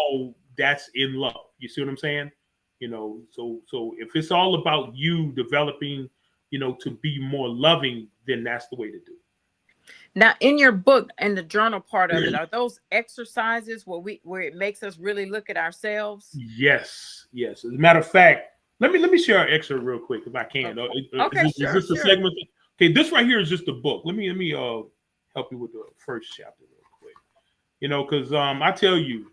that's in love. You see what I'm saying? You know, so if it's all about you developing, you know, to be more loving, then that's the way to do it. Now, in your book and the journal part of it, are those exercises where it makes us really look at ourselves? Yes. As a matter of fact, let me share an excerpt real quick if I can. Okay, is this a segment? Okay, this right here is just a book. Let me help you with the first chapter real quick. because I tell you,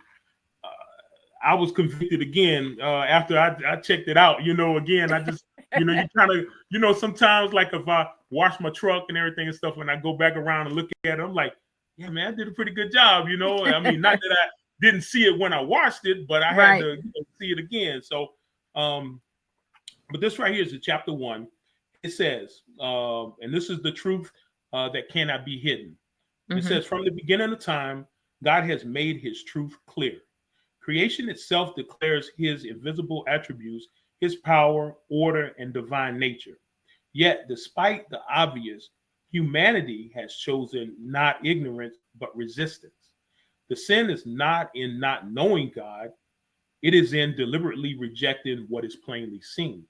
I was convicted again after I checked it out. Again, I just, you kind of, sometimes like if I wash my truck and everything and stuff, and I go back around and look at it, I'm like, yeah, man, I did a pretty good job. I mean, not that I didn't see it when I watched it, but I had to see it again. So, but this right here is in chapter 1. It says, and this is the truth that cannot be hidden. It says, from the beginning of time, God has made his truth clear. Creation itself declares his invisible attributes, his power, order, and divine nature. Yet, despite the obvious, humanity has chosen not ignorance, but resistance. The sin is not in not knowing God. It is in deliberately rejecting what is plainly seen.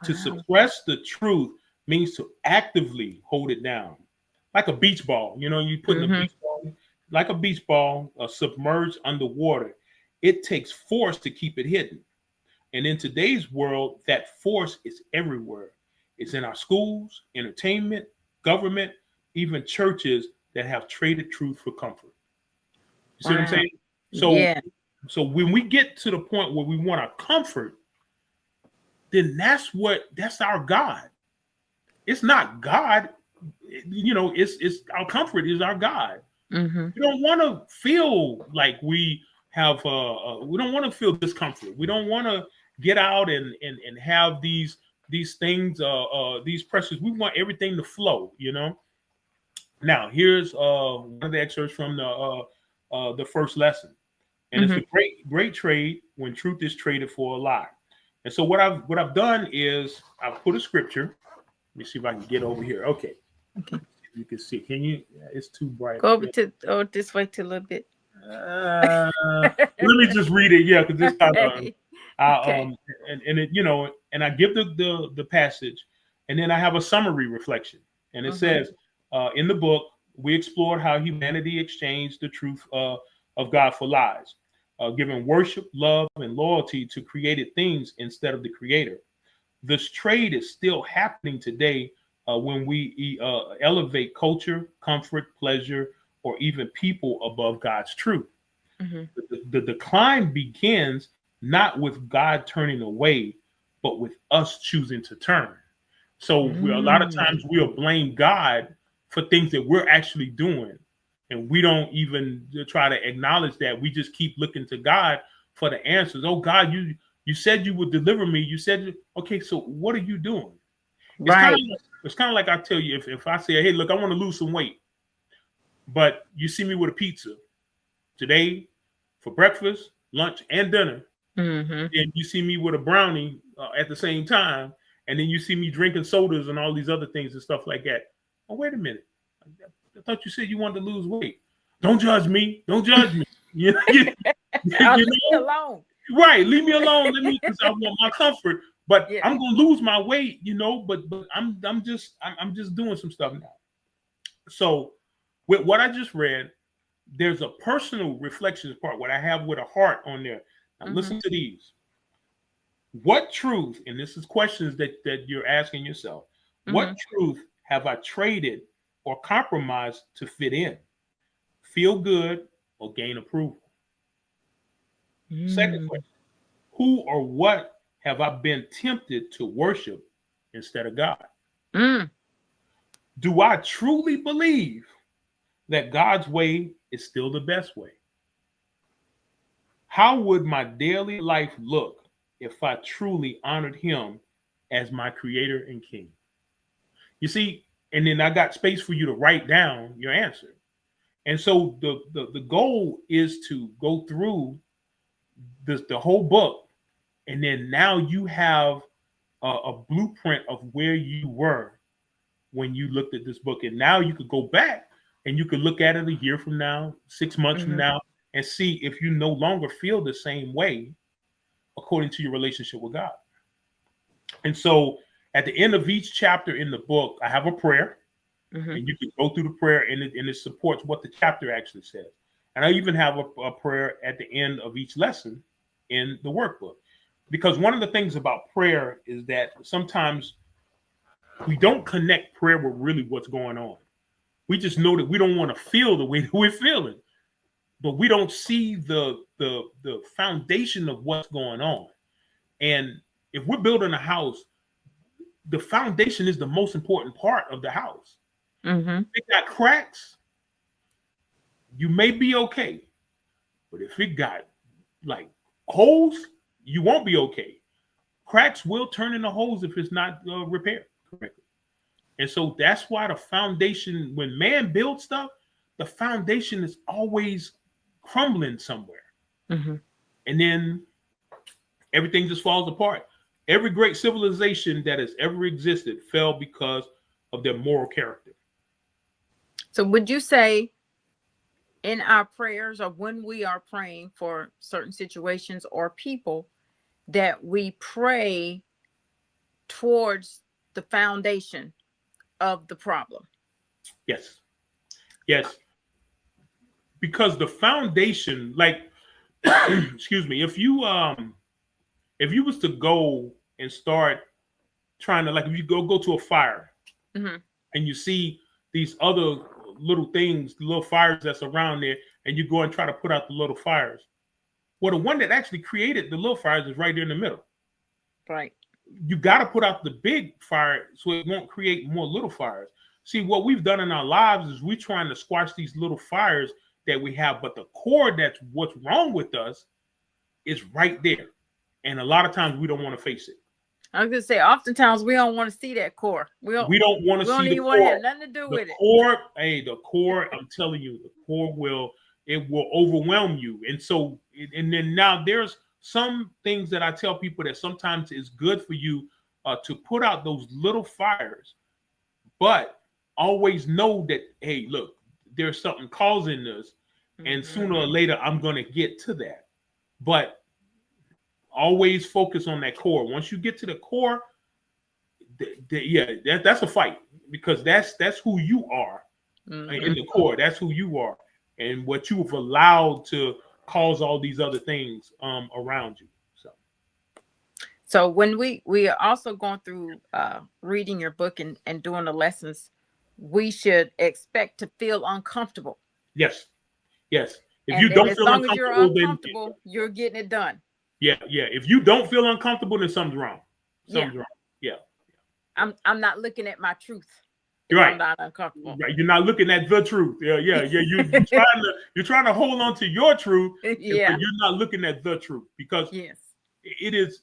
Wow. To suppress the truth means to actively hold it down. Like a beach ball, you put in a beach ball, like a beach ball submerged underwater. It takes force to keep it hidden. And in today's world, that force is everywhere. It's in our schools, entertainment, government, even churches that have traded truth for comfort. You see what I'm saying? So when we get to the point where we want our comfort, then that's our God. It's not God. It's our comfort is our God. We don't want to feel like we have we don't want to feel discomfort. We don't want to get out and have these things, these pressures. We want everything to flow, Now here's one of the excerpts from the first lesson, and it's a great trade when truth is traded for a lie. And so what I've done is I've put a scripture. Let me see if I can get over here. Okay. You can see. Can you? It's too bright. Go over to this way to a little bit. Let me just read it, because this time, and it, and I give the passage, and then I have a summary reflection, and it says, in the book, we explored how humanity exchanged the truth of God for lies, giving worship, love, and loyalty to created things instead of the Creator. This trade is still happening today when we elevate culture, comfort, pleasure, or even people above God's truth. The decline begins not with God turning away, but with us choosing to turn. So a lot of times we'll blame God for things that we're actually doing, and we don't even try to acknowledge that. We just keep looking to God for the answers. Oh God, you said you would deliver me. You said, okay, so what are you doing? It's kind of like I tell you, if I say, hey, look, I want to lose some weight, but you see me with a pizza today for breakfast, lunch, and dinner, and you see me with a brownie at the same time, and then you see me drinking sodas and all these other things and stuff like that. Oh, wait a minute. I thought you said you wanted to lose weight. Don't judge me. Don't judge me. Leave me alone. Right. Leave me alone. Let me, because I want my comfort. But I'm gonna lose my weight, But I'm just doing some stuff now. So with what I just read, there's a personal reflections part, what I have with a heart on there. Now listen to these. What truth, and this is questions that you're asking yourself, what truth have I traded or compromised to fit in, feel good, or gain approval? Second question, who or what have I been tempted to worship instead of God? Do I truly believe that God's way is still the best way? How would my daily life look if I truly honored him as my creator and king? You see, and then I got space for you to write down your answer. And so the goal is to go through the whole book, and then now you have a blueprint of where you were when you looked at this book. And now you could go back and you could look at it a year from now, 6 months from now, and see if you no longer feel the same way according to your relationship with God. And so at the end of each chapter in the book, I have a prayer, and you can go through the prayer, and it supports what the chapter actually says. And I even have a prayer at the end of each lesson in the workbook. Because one of the things about prayer is that sometimes we don't connect prayer with really what's going on. We just know that we don't want to feel the way that we're feeling. but we don't see the foundation of what's going on. And if we're building a house, the foundation is the most important part of the house. Mm-hmm. If it got cracks, you may be okay. But if it got like holes, you won't be okay. Cracks will turn into holes if it's not repaired correctly. And so that's why the foundation, when man builds stuff, the foundation is always crumbling somewhere. Mm-hmm. And then everything just falls apart. Every great civilization that has ever existed fell because of their moral character. So would you say in our prayers, or when we are praying for certain situations or people, that we pray towards the foundation of the problem? Yes. Yes. Because the foundation, like, excuse me, if you was to go and start trying to, like, if you go to a fire, mm-hmm. and you see these other little things, the little fires that's around there, and you go and try to put out the little fires. Well, the one that actually created the little fires is right there in the middle. Right. You got to put out the big fire so it won't create more little fires. See, what we've done in our lives is we're trying to squash these little fires that we have, but the core, that's what's wrong with us, is right there. And a lot of times we don't want to face it. I was gonna say, oftentimes we don't want to see that core. We don't want to see the core. We don't even want to have nothing to do with it. The core, I'm telling you, the core will overwhelm you. And so, and then now there's some things that I tell people that sometimes it's good for you to put out those little fires, but always know that, hey, look, there's something causing this, and sooner or later I'm going to get to that. But always focus on that core. Once you get to the core, that's a fight, because that's who you are. In the core. That's who you are, and what you have allowed to cause all these other things around you. So when we are also going through reading your book and doing the lessons, we should expect to feel uncomfortable. Yes. If you don't feel uncomfortable, as long as you're uncomfortable, you're getting it done. Yeah. If you don't feel uncomfortable, then something's wrong. Something's wrong. Yeah. I'm not looking at my truth. Right. I'm not uncomfortable. Right. You're not looking at the truth. Yeah. You're trying to hold on to your truth. Yeah. But you're not looking at the truth, because it is,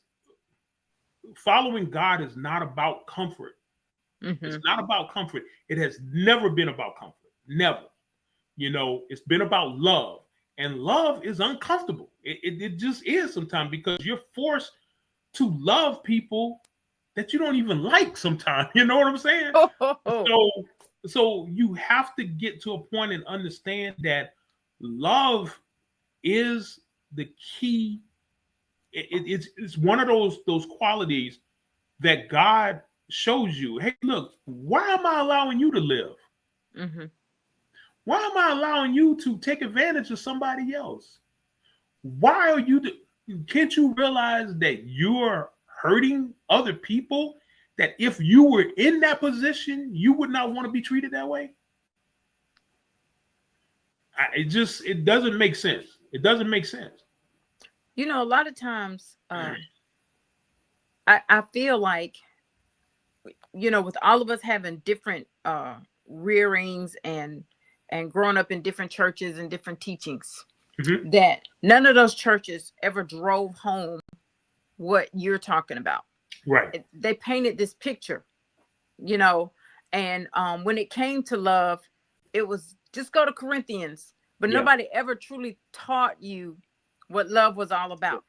following God is not about comfort. Mm-hmm. It's not about comfort. It has never been about comfort. Never. It's been about love. And love is uncomfortable. It just is sometimes, because you're forced to love people that you don't even like sometimes. You know what I'm saying? So you have to get to a point and understand that love is the key. It's one of those qualities that God shows you. Hey, look, why am I allowing you to live? Mm-hmm. Why am I allowing you to take advantage of somebody else? Why are you? Can't you realize that you're hurting other people? That if you were in that position, you would not want to be treated that way? It doesn't make sense. It doesn't make sense. A lot of times, I feel like, with all of us having different rearings and growing up in different churches and different teachings, mm-hmm. that none of those churches ever drove home what you're talking about. Right. They painted this picture, and when it came to love, it was just go to Corinthians, but nobody ever truly taught you what love was all about.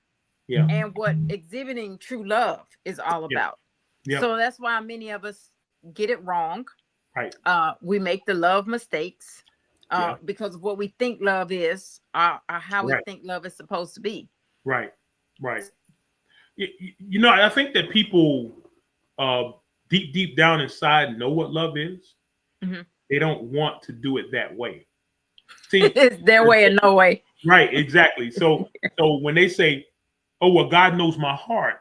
Yeah. And what exhibiting true love is all about. Yeah. So that's why many of us get it wrong. Right. We make the love mistakes because of what we think love is, or how we think love is supposed to be. Right. I think that people deep down inside know what love is. Mm-hmm. They don't want to do it that way. See, it's their way or no way. Right, exactly. So when they say, "Oh, well, God knows my heart."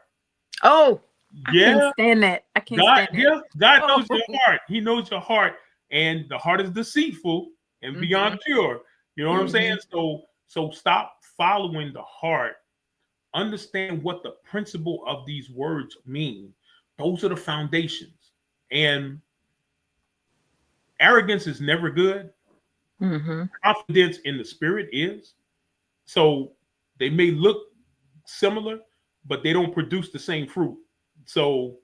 Oh, I can't stand that. I can't stand that. Yeah, God knows your heart. He knows your heart, and the heart is deceitful and beyond pure. You know what I'm saying? So stop following the heart. Understand what the principle of these words mean. Those are the foundations. And arrogance is never good. Mm-hmm. Confidence in the spirit is. So they may look similar, but they don't produce the same fruit. So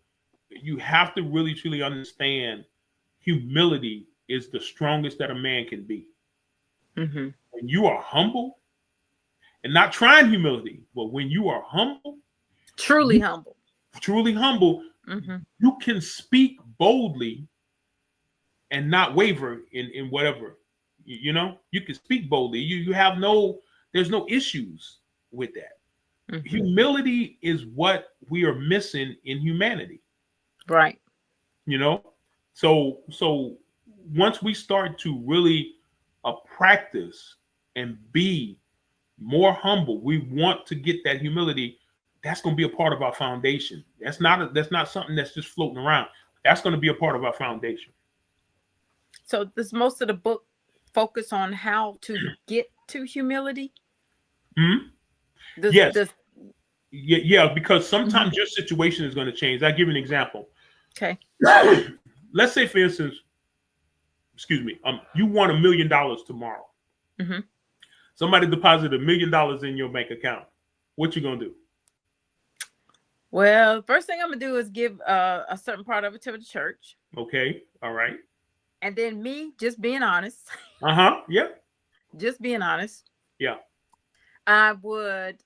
you have to really truly understand humility is the strongest that a man can be. Mm-hmm. When you are humble, and not trying humility, but when you are humble, truly humble, mm-hmm. you can speak boldly and not waver in whatever. You know, you can speak boldly. You have there's no issues with that. Mm-hmm. Humility is what we are missing in humanity. Right. You know, so once we start to really practice and be more humble, we want to get that humility. That's going to be a part of our foundation. That's not something that's just floating around. That's going to be a part of our foundation. So does most of the book focus on how to get to humility? Yes. Yeah, because sometimes your situation is going to change. I'll give you an example. Okay. Let's say, for instance, you want $1 million tomorrow. Mm-hmm. Somebody deposited $1 million in your bank account. What you gonna do? Well, first thing I'm gonna do is give a certain part of it to the church. Okay. All right. And then me, just being honest. Yeah. Just being honest. Yeah. I would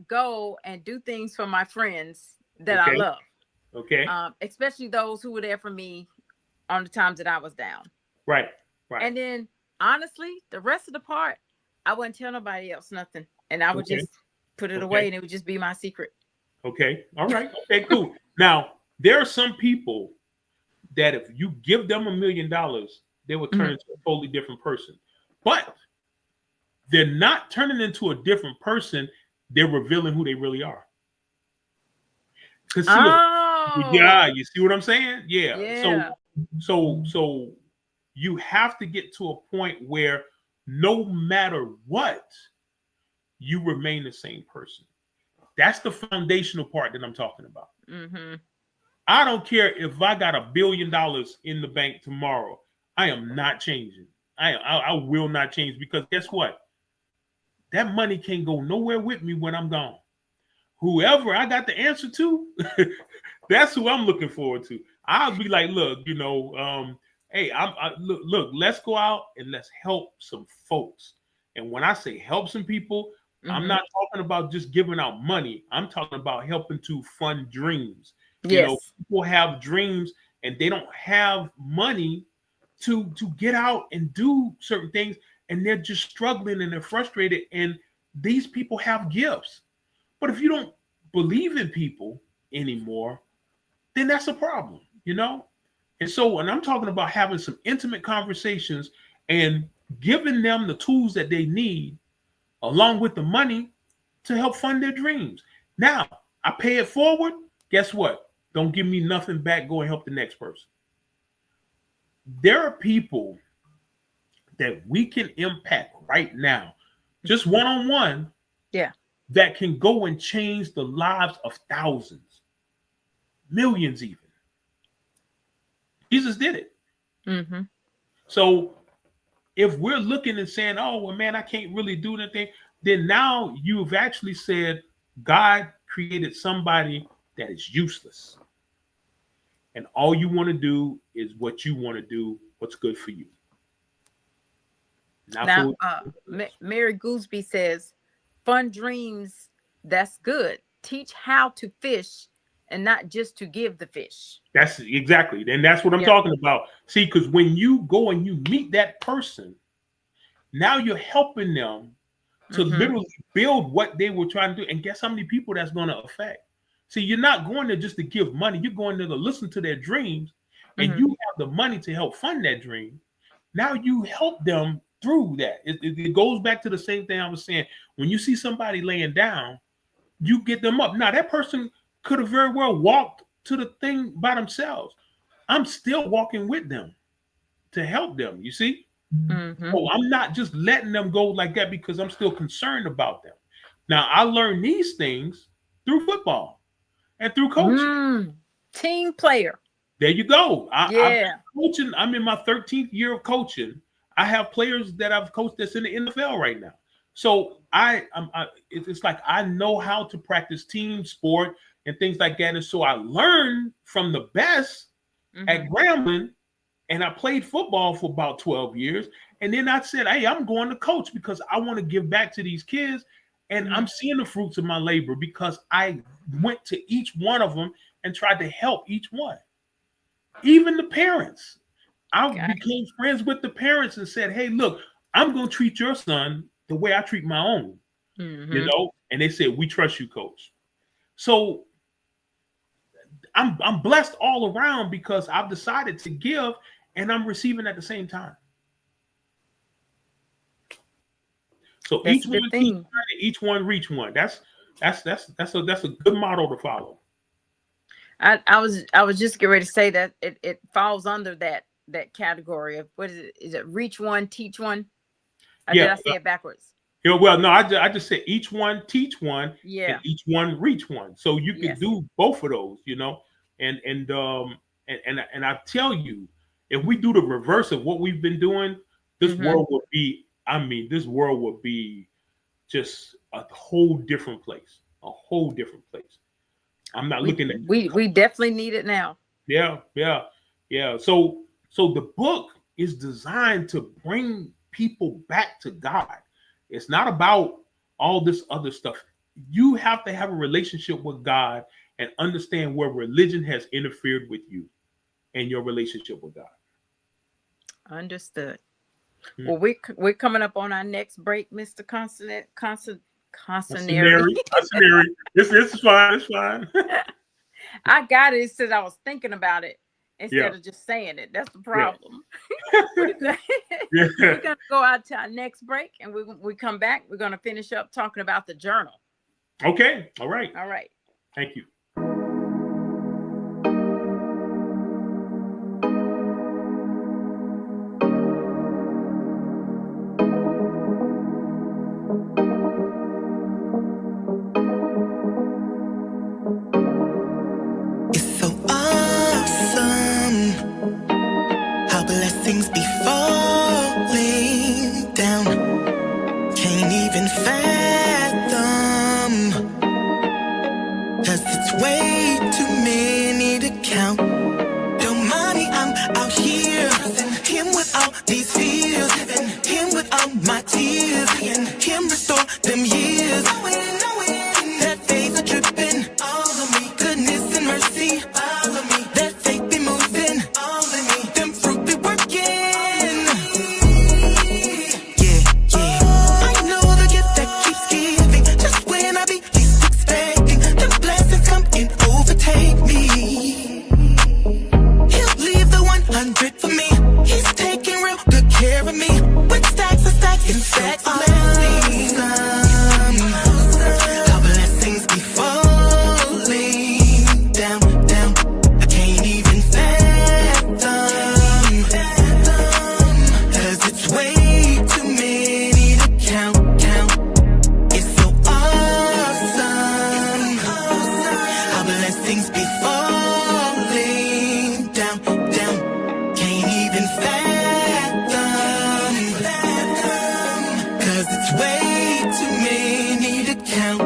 go and do things for my friends that I love. Okay. Especially those who were there for me on the times that I was down. Right. And then honestly, the rest of the part, I wouldn't tell nobody else nothing. And I would just put it away and it would just be my secret. Okay. All right. Okay, cool. Now, there are some people that if you give them $1 million, they will turn into a totally different person. But they're not turning into a different person. They're revealing who they really are. Yeah, you see what I'm saying? Yeah. So you have to get to a point where no matter what, you remain the same person. That's the foundational part that I'm talking about. Mm-hmm. I don't care if I got $1 billion in the bank tomorrow. I am not changing. I will not change, because guess what? That money can't go nowhere with me when I'm gone. Whoever I got the answer to, that's who I'm looking forward to. I'll be like, look, hey, look, let's go out and let's help some folks. And when I say help some people, I'm not talking about just giving out money. I'm talking about helping to fund dreams. Yes. People have dreams and they don't have money to get out and do certain things, and they're just struggling and they're frustrated. And these people have gifts. But if you don't believe in people anymore, then that's a problem, And so when I'm talking about having some intimate conversations and giving them the tools that they need, along with the money, to help fund their dreams. Now, I pay it forward. Guess what? Don't give me nothing back. Go and help the next person. There are people that we can impact right now, just one-on-one, that can go and change the lives of thousands, millions even. Jesus did it. Mm-hmm. So if we're looking and saying, oh, well, man, I can't really do anything, then now you've actually said God created somebody that is useless. And all you want to do is what you want to do, what's good for you. Now, Mary Gooseby says, fund dreams, that's good. Teach how to fish and not just to give the fish. That's exactly. And that's what I'm talking about. See, because when you go and you meet that person, now you're helping them to literally build what they were trying to do. And guess how many people that's going to affect? See, you're not going there just to give money. You're going there to listen to their dreams, and you have the money to help fund that dream. Now you help them through that. It goes back to the same thing I was saying. When you see somebody laying down, you get them up. Now, that person could have very well walked to the thing by themselves. I'm still walking with them to help them, you see? So I'm not just letting them go like that because I'm still concerned about them. Now, I learned these things through football and through coaching. Team player. There you go. Yeah. I've been coaching. I'm in my 13th year of coaching. I have players that I've coached that's in the NFL right now. So it's like I know how to practice team sport and things like that. And so I learned from the best at Grambling, and I played football for about 12 years. And then I said, hey, I'm going to coach because I want to give back to these kids. And I'm seeing the fruits of my labor because I went to each one of them and tried to help each one. Even the parents. I became friends with the parents and said, hey, look, I'm going to treat your son the way I treat my own, you know? And they said, we trust you, coach. So I'm blessed all around because I've decided to give and I'm receiving at the same time. So that's each one teach one, each one reach one. That's a good model to follow. I was just getting ready to say that it falls under that category of what is it? Is it reach one, teach one? Or did I say it backwards? Yeah, well, no, I just said each one teach one, yeah, and each one reach one. So you can do both of those, you know. And I tell you, if we do the reverse of what we've been doing, this world would be, this world would be just a whole different place. A whole different place. I'm not looking at we definitely need it now. Yeah. So the book is designed to bring people back to God. It's not about all this other stuff. You have to have a relationship with God and understand where religion has interfered with you and your relationship with God. Understood. Well, we're coming up on our next break, Mr. Consonery. This is fine. It's fine. I got it. It said I was thinking about it instead of just saying it. That's the problem. We're gonna go out to our next break, and we come back. We're gonna finish up talking about the journal. Okay. All right. Thank you. Blessings be falling down, can't even fathom, 'cause it's way too many to count. Don't mind me, I'm out here, him with all these fears, him with all my tears, him restore them years, that faith are dripping all of me, goodness and mercy follow me, that faith be moving all of me, them fruit be working. I know the gift that keeps giving, just when I be least expecting, them blessings come and overtake me. He'll leave the 100 for me, he's taking real good care of me, with stacks and stacks and stacks of blessings. How blessings be falling down, I can't even fathom, 'cause it's way too many to count. It's so awesome, how blessings be falling down, can't even fathom, 'cause it's way too many to count.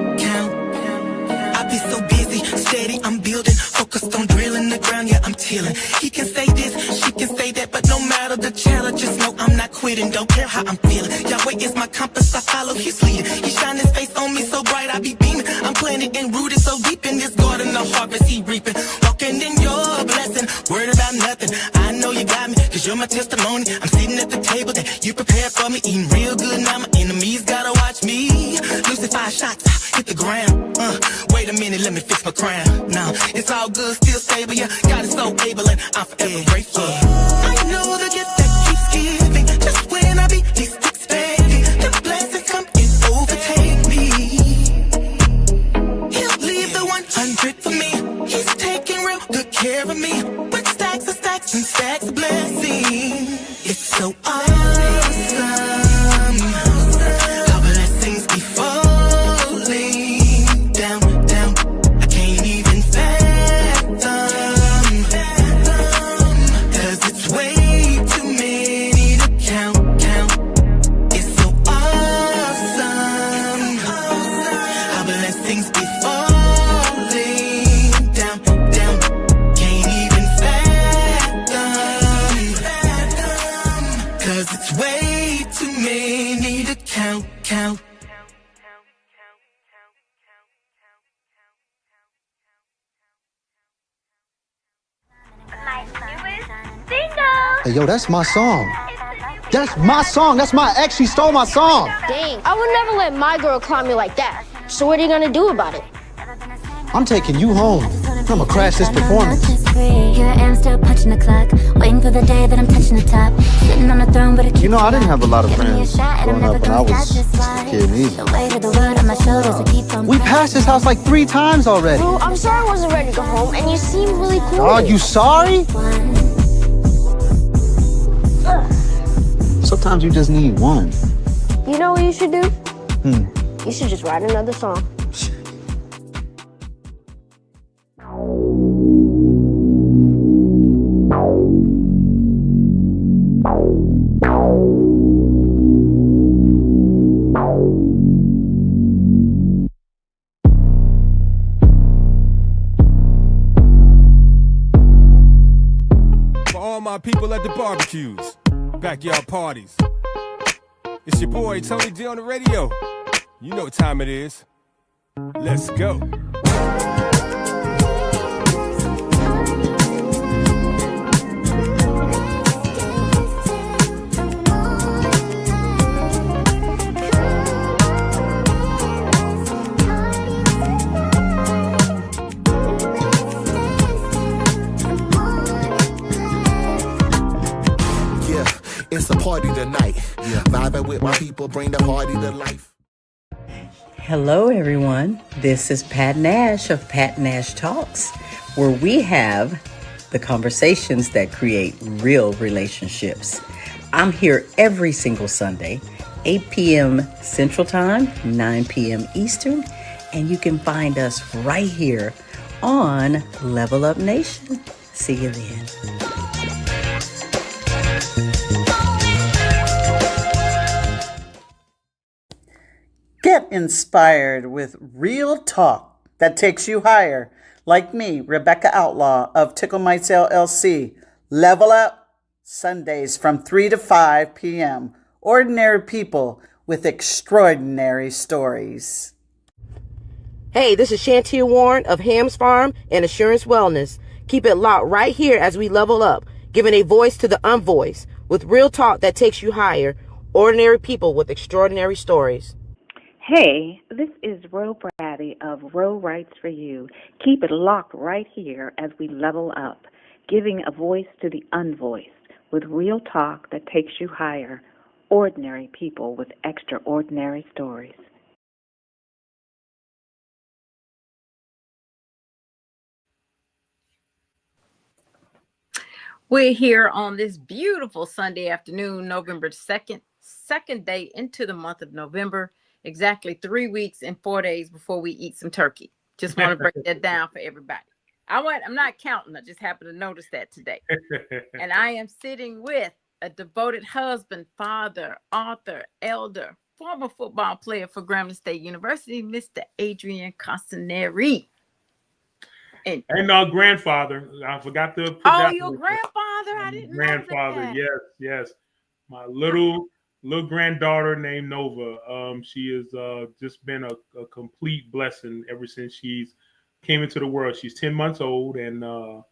I be so busy, steady, I'm building, focused on drilling the ground, yeah, I'm tilling. He can say this, she can say that, but no matter the challenge, just know I'm not quitting, don't care how I'm feeling. Yahweh is my compass, I follow his leading. He shine his face on me so bright, I be beaming. I'm planted and rooted so deep in this garden, the harvest he reaping. Walking in your blessing, word about nothing. I know you got me, 'cause you're my testimony. I'm sitting at the table that you prepared for me, eating real good, now my enemies gotta watch me. Losing 5 shots, hit the ground. Wait a minute, let me fix my crown. Now it's all good, still stable, yeah. God is so able and I'm forever grateful. I know the gift that keeps giving, just when I be least expecting, the blessings come and overtake me. He'll leave the 100 for me, he's taking real good care of me, with stacks and stacks and stacks of blessings. It's so awesome. too many to count. Hey, yo, that's my song. That's my song. That's my ex. She stole my song. Dang, I would never let my girl clown me like that. So what are you gonna do about it? I'm taking you home. I'm gonna crash this performance. Here I am still punching the clock, waiting for the day that I'm touching the top. Sitting on the throne, but You know, I didn't have a lot of friends growing up when I was a kid either. the weight of the world on my shoulders will keep on. We passed this house like 3 times already. Boo, I'm sorry I wasn't ready to go home, and you seem really cool. Oh, you sorry? Sometimes you just need one. You know what you should do? You should just write another song. For all my people at the barbecues, backyard parties. It's your boy Tony D on the radio. You know what time it is. Let's go. It's a party tonight. Vibing with my people, bring the party to life. Hello, everyone. This is Pat Nash of Pat Nash Talks, where we have the conversations that create real relationships. I'm here every single Sunday, 8 p.m. Central Time, 9 p.m. Eastern, and you can find us right here on Level Up Nation. See you then. Get inspired with real talk that takes you higher. Like me, Rebecca Outlaw of Tickle Mites LLC. Level Up, Sundays from 3 to 5 p.m. Ordinary people with extraordinary stories. Hey, this is Shantia Warren of Hams Farm and Assurance Wellness. Keep it locked right here as we level up, giving a voice to the unvoiced with real talk that takes you higher. Ordinary people with extraordinary stories. Hey, this is Ro Brady of Ro Writes for You. Keep it locked right here as we level up, giving a voice to the unvoiced with real talk that takes you higher. Ordinary people with extraordinary stories. We're here on this beautiful Sunday afternoon, November 2nd, second day into the month of November. Exactly 3 weeks and 4 days before we eat some turkey. Just want to break that down for everybody. I'm not counting. I just happened to notice that today. And I am sitting with a devoted husband, father, author, elder, former football player for Grambling State University, Mr. Adrian Consonery. And our grandfather. I forgot to put that. Your grandfather? I didn't grandfather, know that. Yes. My little granddaughter named Nova. She has just been a complete blessing ever since she's came into the world. She's 10 months old, and I'm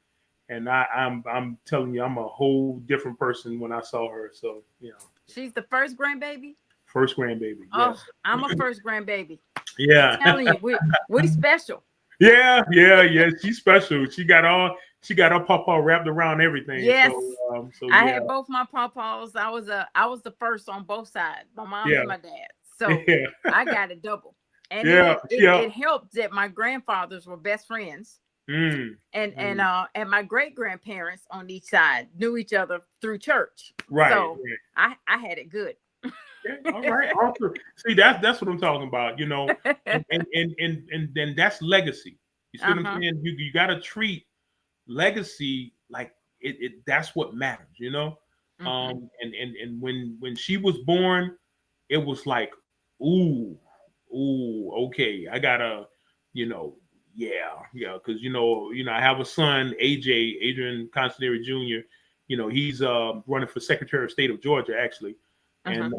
telling you, I'm a whole different person when I saw her. So she's the first grandbaby. First grandbaby. Oh, yes. I'm a first grandbaby. Yeah, I'm telling you, we're special. Yeah. She's special. She got her pawpaw wrapped around everything. Yes. So I had both my pawpaws. I was the first on both sides, my mom and my dad. So I got it double. And it helped that my grandfathers were best friends. And my great grandparents on each side knew each other through church. Right. So I had it good. All right. Awesome. See, that's what I'm talking about, and then that's legacy. You see what I'm saying? You got to treat legacy like it that's what matters, And when she was born, it was like, ooh, okay, I gotta, because I have a son, Adrian Consonery Jr. He's running for Secretary of State of Georgia, actually. and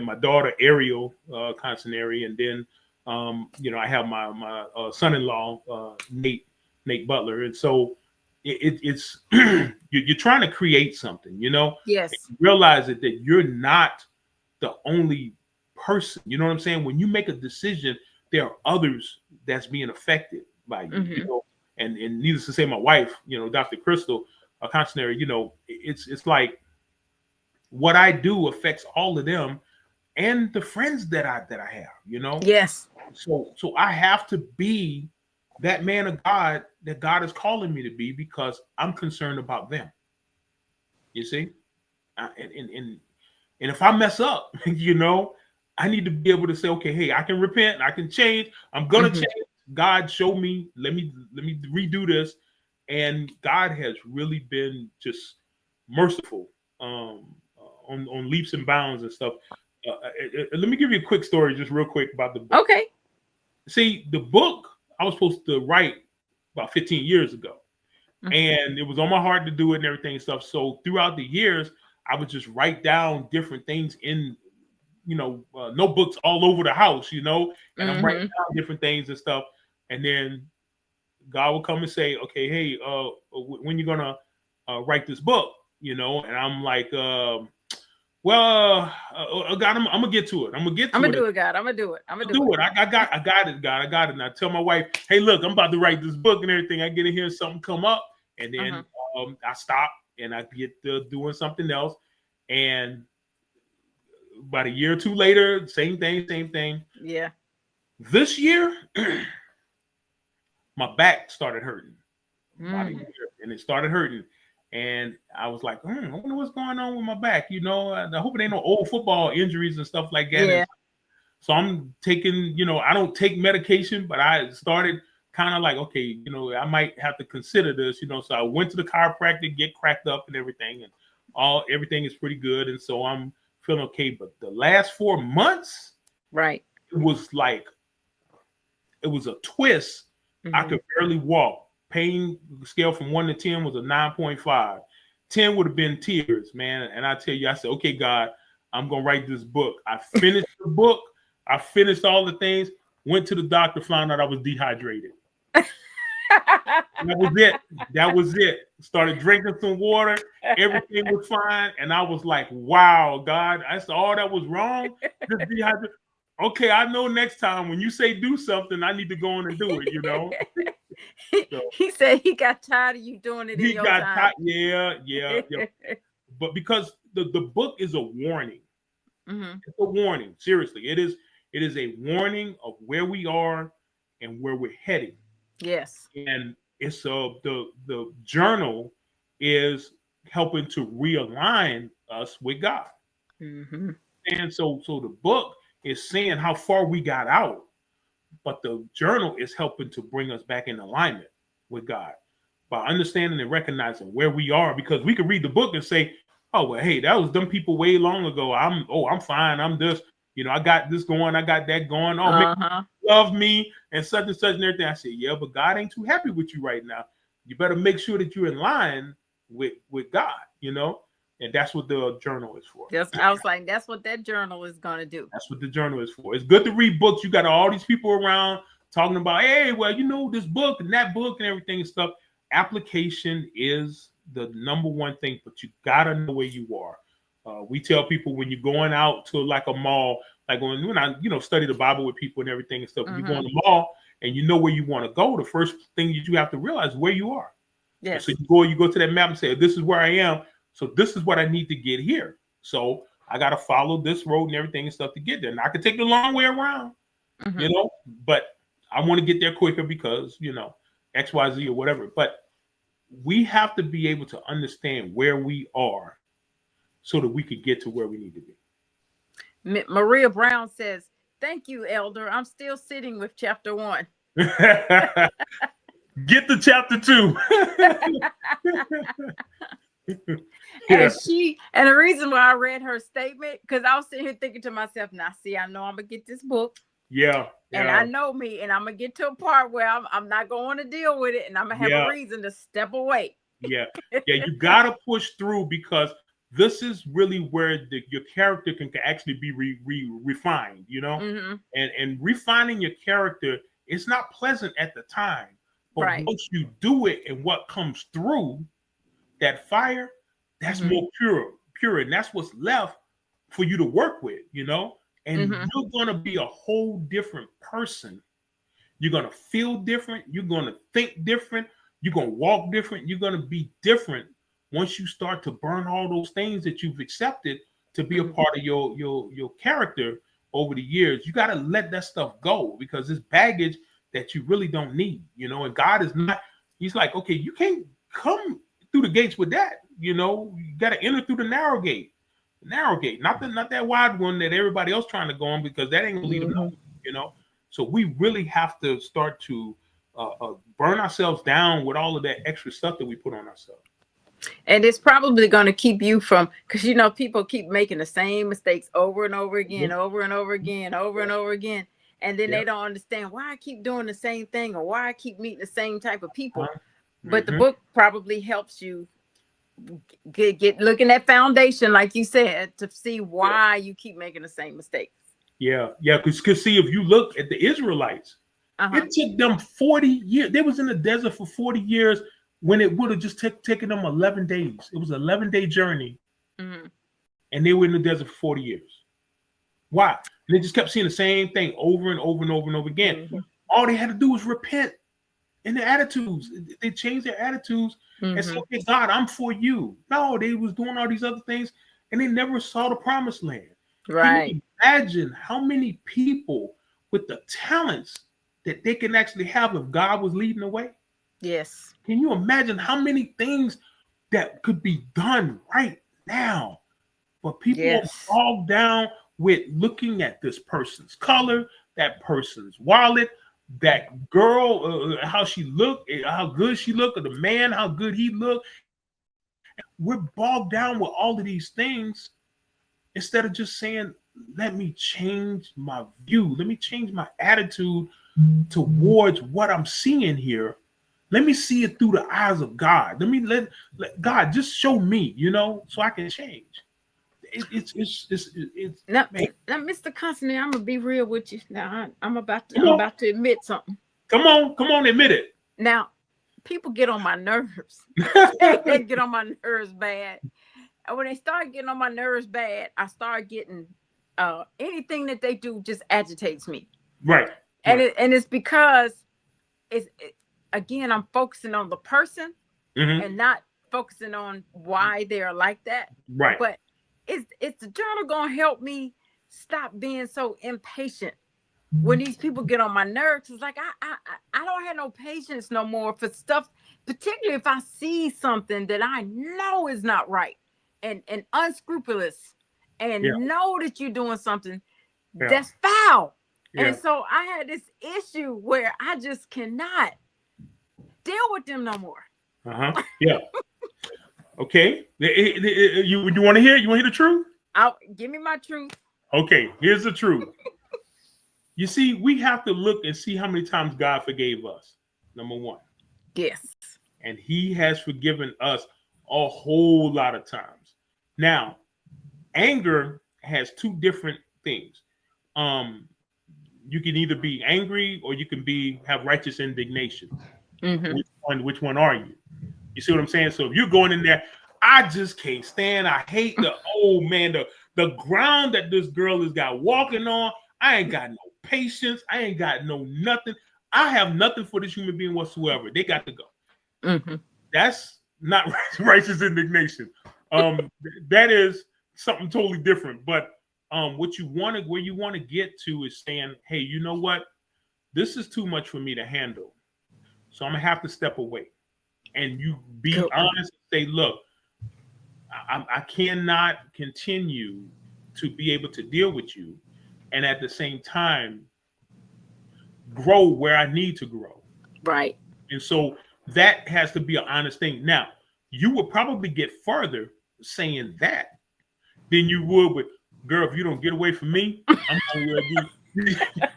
my daughter Ariel Consonery, and then I have my son-in-law Nate Butler, and so it's you're trying to create something, Yes. and realize that you're not the only person. You know what I'm saying? When you make a decision, there are others that's being affected by you. And needless to say, my wife, Dr. Crystal Consonery, it's like what I do affects all of them and the friends that I have, Yes. So I have to be that man of God that God is calling me to be, because I'm concerned about them. You see? And if I mess up, I need to be able to say, okay, hey, I can repent, I can change, I'm gonna change. God, show me, let me redo this. And God has really been just merciful on leaps and bounds and stuff. Let me give you a quick story, just real quick, about the book. Okay. See, the book I was supposed to write about 15 years ago. And it was on my heart to do it and everything and stuff. So throughout the years, I would just write down different things in, notebooks all over the house, and I'm writing down different things and stuff. And then God will come and say, okay, hey, when you gonna write this book, and I'm like, God, I'm gonna get to it. I'm gonna do it, God. I'm gonna do it. I got it, God. I got it. And I tell my wife, hey, look, I'm about to write this book and everything. I get in here, something come up, and then I stop and I get to doing something else. And about a year or two later, same thing. Yeah. This year, my back started hurting. And it started hurting. And I was like, I wonder what's going on with my back. I hope it ain't no old football injuries and stuff like that. Yeah. So I'm taking, I don't take medication, but I started kind of like, okay, I might have to consider this, So I went to the chiropractor, get cracked up and everything, and everything is pretty good. And so I'm feeling okay. But the last 4 months, right, it was a twist. I could barely walk. Pain scale from 1 to 10 was a 9.5. 10 would have been tears, man. And I tell you, I said, okay, God, I'm going to write this book. I finished the book. I finished all the things, went to the doctor, found out I was dehydrated. That was it. Started drinking some water. Everything was fine. And I was like, wow, God, that's all that was wrong. Just dehydrated. Okay, I know next time when you say do something, I need to go on and do it, So, he said he got tired of you doing it in your time. Yeah. But because the book is a warning. It's a warning. Seriously, it is a warning of where we are and where we're heading. Yes. And it's the journal is helping to realign us with God. And so the book is saying how far we got out, but the journal is helping to bring us back in alignment with God by understanding and recognizing where we are, because we could read the book and say, oh, well, hey, that was them people way long ago. I'm fine. I'm this, I got this going. I got that going. Oh, love me and such and everything. I said, yeah, but God ain't too happy with you right now. You better make sure that you're in line with God, And that's what the journal is for. I was like, that's what that journal is going to do. That's what the journal is for. It's good to read books. You got all these people around talking about, hey, well, this book and that book and everything and stuff. Application is the number one thing, but you got to know where you are. We tell people when you're going out to like a mall, like when I, study the Bible with people and everything and stuff, when you go in the mall and you know where you want to go, the first thing that you have to realize is where you are. Yes. So you go to that map and say, this is where I am. So this is what I need to get here. So I got to follow this road and everything and stuff to get there. And I could take the long way around, but I want to get there quicker because, X, Y, Z or whatever. But we have to be able to understand where we are so that we could get to where we need to be. Maria Brown says, thank you, Elder. I'm still sitting with chapter 1. Get to chapter 2. And the reason why I read her statement, because I was sitting here thinking to myself, now see, I know I'm gonna get this book. Yeah. And I know me, and I'm gonna get to a part where I'm not gonna want to deal with it, and I'm gonna have a reason to step away. Yeah. You gotta push through, because this is really where your character can actually be refined, you know, and refining your character, it's not pleasant at the time, but once you do it and what comes through that fire, that's more pure, and that's what's left for you to work with, you know, and you're going to be a whole different person. You're going to feel different. You're going to think different. You're going to walk different. You're going to be different once you start to burn all those things that you've accepted to be a part of your character over the years. You got to let that stuff go because it's baggage that you really don't need, you know, and God is not, he's like, okay, you can't come through the gates with that, you know, you got to enter through the narrow gate, not that wide one that everybody else trying to go on, because that ain't gonna lead them nowhere, you know. So we really have to start to burn ourselves down with all of that extra stuff that we put on ourselves. And it's probably going to keep you from, because, you know, people keep making the same mistakes over and over again, over and over again, over and over again. And then they don't understand why I keep doing the same thing or why I keep meeting the same type of people. But the book probably helps you get looking at foundation, like you said, to see why you keep making the same mistakes. Yeah. Because see, if you look at the Israelites, it took them 40 years. They was in the desert for 40 years when it would have just taken them 11 days. It was an 11-day journey. And they were in the desert for 40 years. Why? And they just kept seeing the same thing over and over and over and over again. All they had to do was repent in their attitudes. They changed their attitudes and said, okay, God, I'm for you. No, they was doing all these other things and they never saw the promised land. Right. Can you imagine how many people with the talents that they can actually have if God was leading the way? Yes. Can you imagine how many things that could be done right now? But people are bogged down with looking at this person's color, that person's wallet, that girl, how she looked, how good she looked, or the man, how good he looked. We're bogged down with all of these things instead of just saying, let me change my view. Let me change my attitude towards what I'm seeing here. Let me see it through the eyes of God. Let God just show me, you know, so I can change. It's now, Mr. Consonery, I'm gonna be real with you. Now I'm about to admit something. Come on, admit it. Now, people get on my nerves. They get on my nerves bad. And when they start getting on my nerves bad, I start getting anything that they do just agitates me. Right. And it's because again, I'm focusing on the person and not focusing on why they're like that. Right. But is the journal gonna help me stop being so impatient when these people get on my nerves? It's like I don't have no patience no more for stuff, particularly if I see something that I know is not right and unscrupulous and know that you're doing something that's foul. And so I had this issue where I just cannot deal with them no more. Yeah. Okay. You want to hear? You want to hear the truth? Give me my truth. Okay. Here's the truth. You see, we have to look and see how many times God forgave us. Number one. Yes. And He has forgiven us a whole lot of times. Now, anger has two different things. You can either be angry or you can have righteous indignation. Which one are you? You see what I'm saying? So if you're going in there, I just can't stand. I hate the ground that this girl has got walking on. I ain't got no patience. I ain't got no nothing. I have nothing for this human being whatsoever. They got to go. That's not righteous indignation. That is something totally different. But where you want to get to is saying, hey, you know what? This is too much for me to handle. So I'm gonna have to step away. And you be honest and say, look, I cannot continue to be able to deal with you and at the same time grow where I need to grow. Right. And so that has to be an honest thing. Now, you will probably get further saying that than you would with, girl, if you don't get away from me, I'm gonna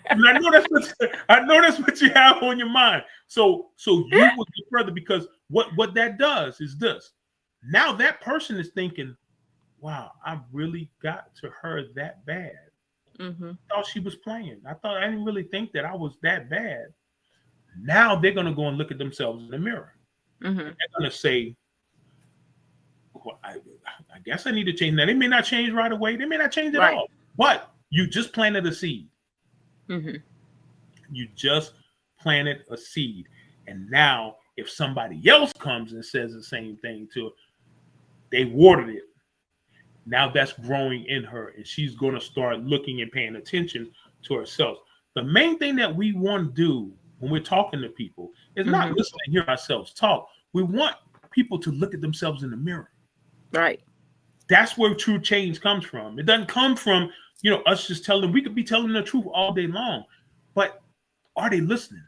I know that's what you have on your mind. So you will get further, because what that does is this. Now that person is thinking, wow, I really got to her that bad. Mm-hmm. I thought she was playing. I didn't really think that I was that bad. Now they're going to go and look at themselves in the mirror. Mm-hmm. And they're going to say, well, I guess I need to change. Now, they may not change right away. They may not change at all. But you just planted a seed. Mm-hmm. You just planted a seed. And now if somebody else comes and says the same thing to her, they watered it. Now that's growing in her, and she's going to start looking and paying attention to herself. The main thing that we want to do when we're talking to people is not listen and hear ourselves talk. We want people to look at themselves in the mirror. Right. That's where true change comes from. It doesn't come from, us just telling them. We could be telling the truth all day long, but are they listening?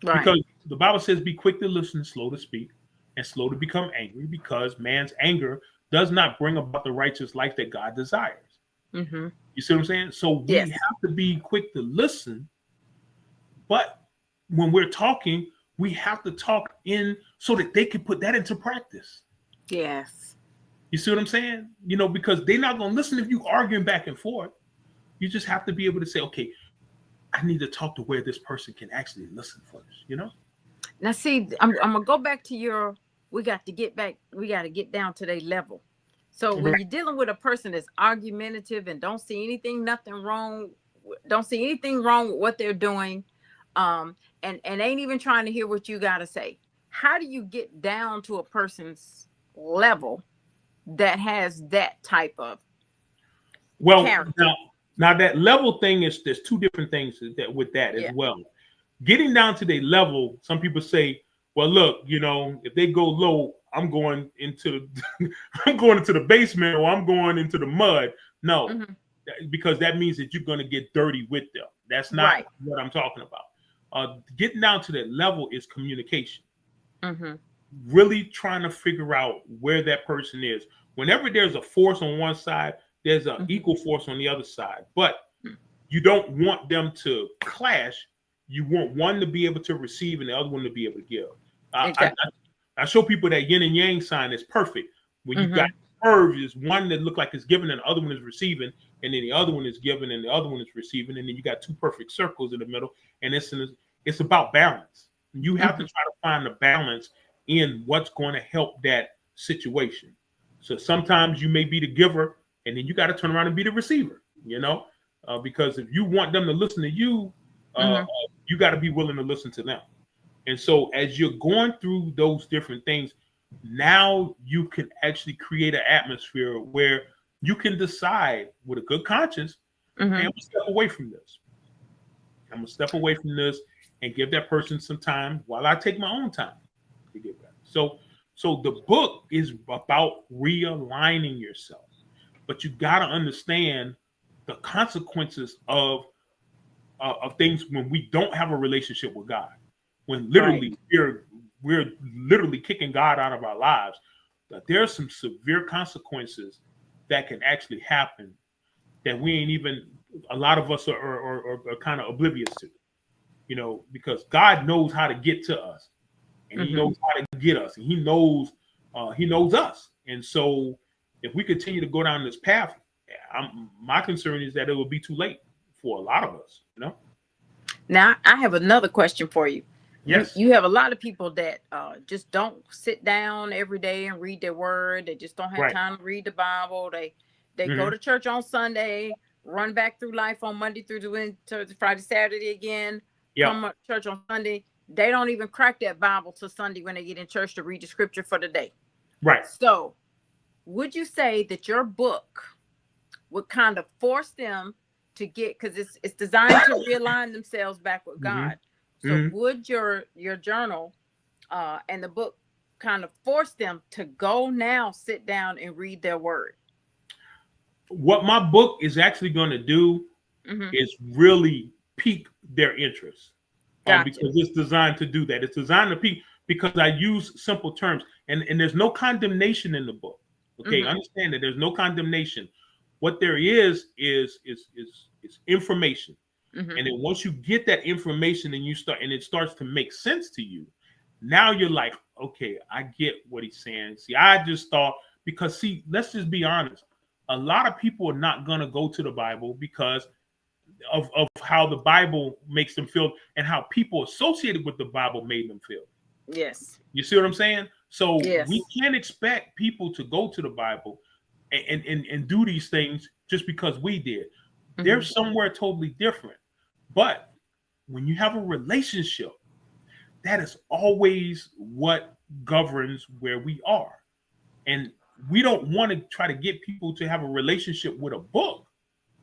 Right. Because the Bible says, be quick to listen, slow to speak, and slow to become angry, because man's anger does not bring about the righteous life that God desires. Mm-hmm. You see what I'm saying? So we have to be quick to listen, but when we're talking, we have to talk in so that they can put that into practice. Yes. You see what I'm saying? Because they're not going to listen if you arguing back and forth. You just have to be able to say, okay, I need to talk to where this person can actually listen first, Now, see, I'm going to go back to we got to get down to their level. So when you're dealing with a person that's argumentative and don't see anything wrong with what they're doing, and ain't even trying to hear what you got to say, how do you get down to a person's level that has that type of character? Now that level thing there's two different things with that as well. Getting down to their level, some people say, well, look, if they go low, I'm going into the basement, or I'm going into the mud. No, because that means that you're going to get dirty with them. That's not what I'm talking about. Getting down to that level is communication. Mm-hmm. Really trying to figure out where that person is. Whenever there's a force on one side, there's an equal force on the other side. But you don't want them to clash. You want one to be able to receive and the other one to be able to give. I show people that yin and yang sign is perfect. When you got curves, is one that look like it's giving and the other one is receiving, and then the other one is giving and the other one is receiving, and then you got two perfect circles in the middle, and it's about balance. You have to try to find the balance in what's going to help that situation. So sometimes you may be the giver, and then you got to turn around and be the receiver, because if you want them to listen to you, you got to be willing to listen to them. And so as you're going through those different things, now you can actually create an atmosphere where you can decide with a good conscience, hey, I'm going to step away from this. I'm going to step away from this and give that person some time while I take my own time to get back. So the book is about realigning yourself, but you got to understand the consequences of things when we don't have a relationship with God. When literally we're literally kicking God out of our lives, that there are some severe consequences that can actually happen that we ain't even, a lot of us are kind of oblivious to, because God knows how to get to us, and he knows how to get us, and he knows us. And so if we continue to go down this path, my concern is that it will be too late for a lot of us, Now, I have another question for you. Yes. You have a lot of people that just don't sit down every day and read their word. They just don't have time to read the Bible. They go to church on Sunday, run back through life on Monday through to Friday, Saturday again, come to church on Sunday. They don't even crack that Bible till Sunday when they get in church to read the scripture for the day. Right. So would you say that your book would kind of force them to get, because it's designed to realign themselves back with God. So would your journal and the book kind of force them to go now, sit down and read their word? What my book is actually going to do is really pique their interest. Because it's designed to do that. It's designed to pique, because I use simple terms, and there's no condemnation in the book. Okay, understand that there's no condemnation. What there is information. And then once you get that information and it starts to make sense to you, now you're like, okay, I get what he's saying. See, I just thought, because let's just be honest. a lot of people are not going to go to the Bible because of how the Bible makes them feel and how people associated with the Bible made them feel. Yes. You see what I'm saying? So Yes. we can't expect people to go to the Bible and do these things just because we did. They're somewhere totally different. But when you have a relationship, that is always what governs where we are. And we don't want to try to get people to have a relationship with a book.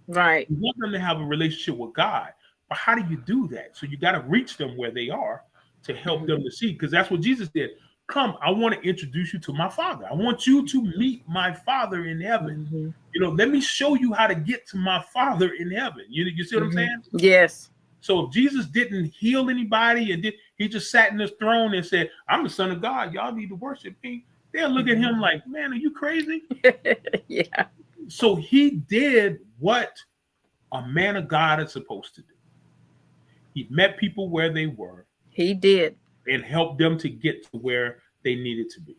Right. We want them to have a relationship with God. But how do you do that? So you got to reach them where they are to help them to see, because that's what Jesus did. Come, I want to introduce you to my Father. I want you to meet my Father in heaven. You know, let me show you how to get to my Father in heaven. You see what I'm saying? Yes. So if Jesus didn't heal anybody and he just sat in his throne and said, I'm the Son of God, y'all need to worship me, they'll look at him like, man, are you crazy? Yeah. So he did what a man of God is supposed to do. He met people where they were. He did. And helped them to get to where they needed to be.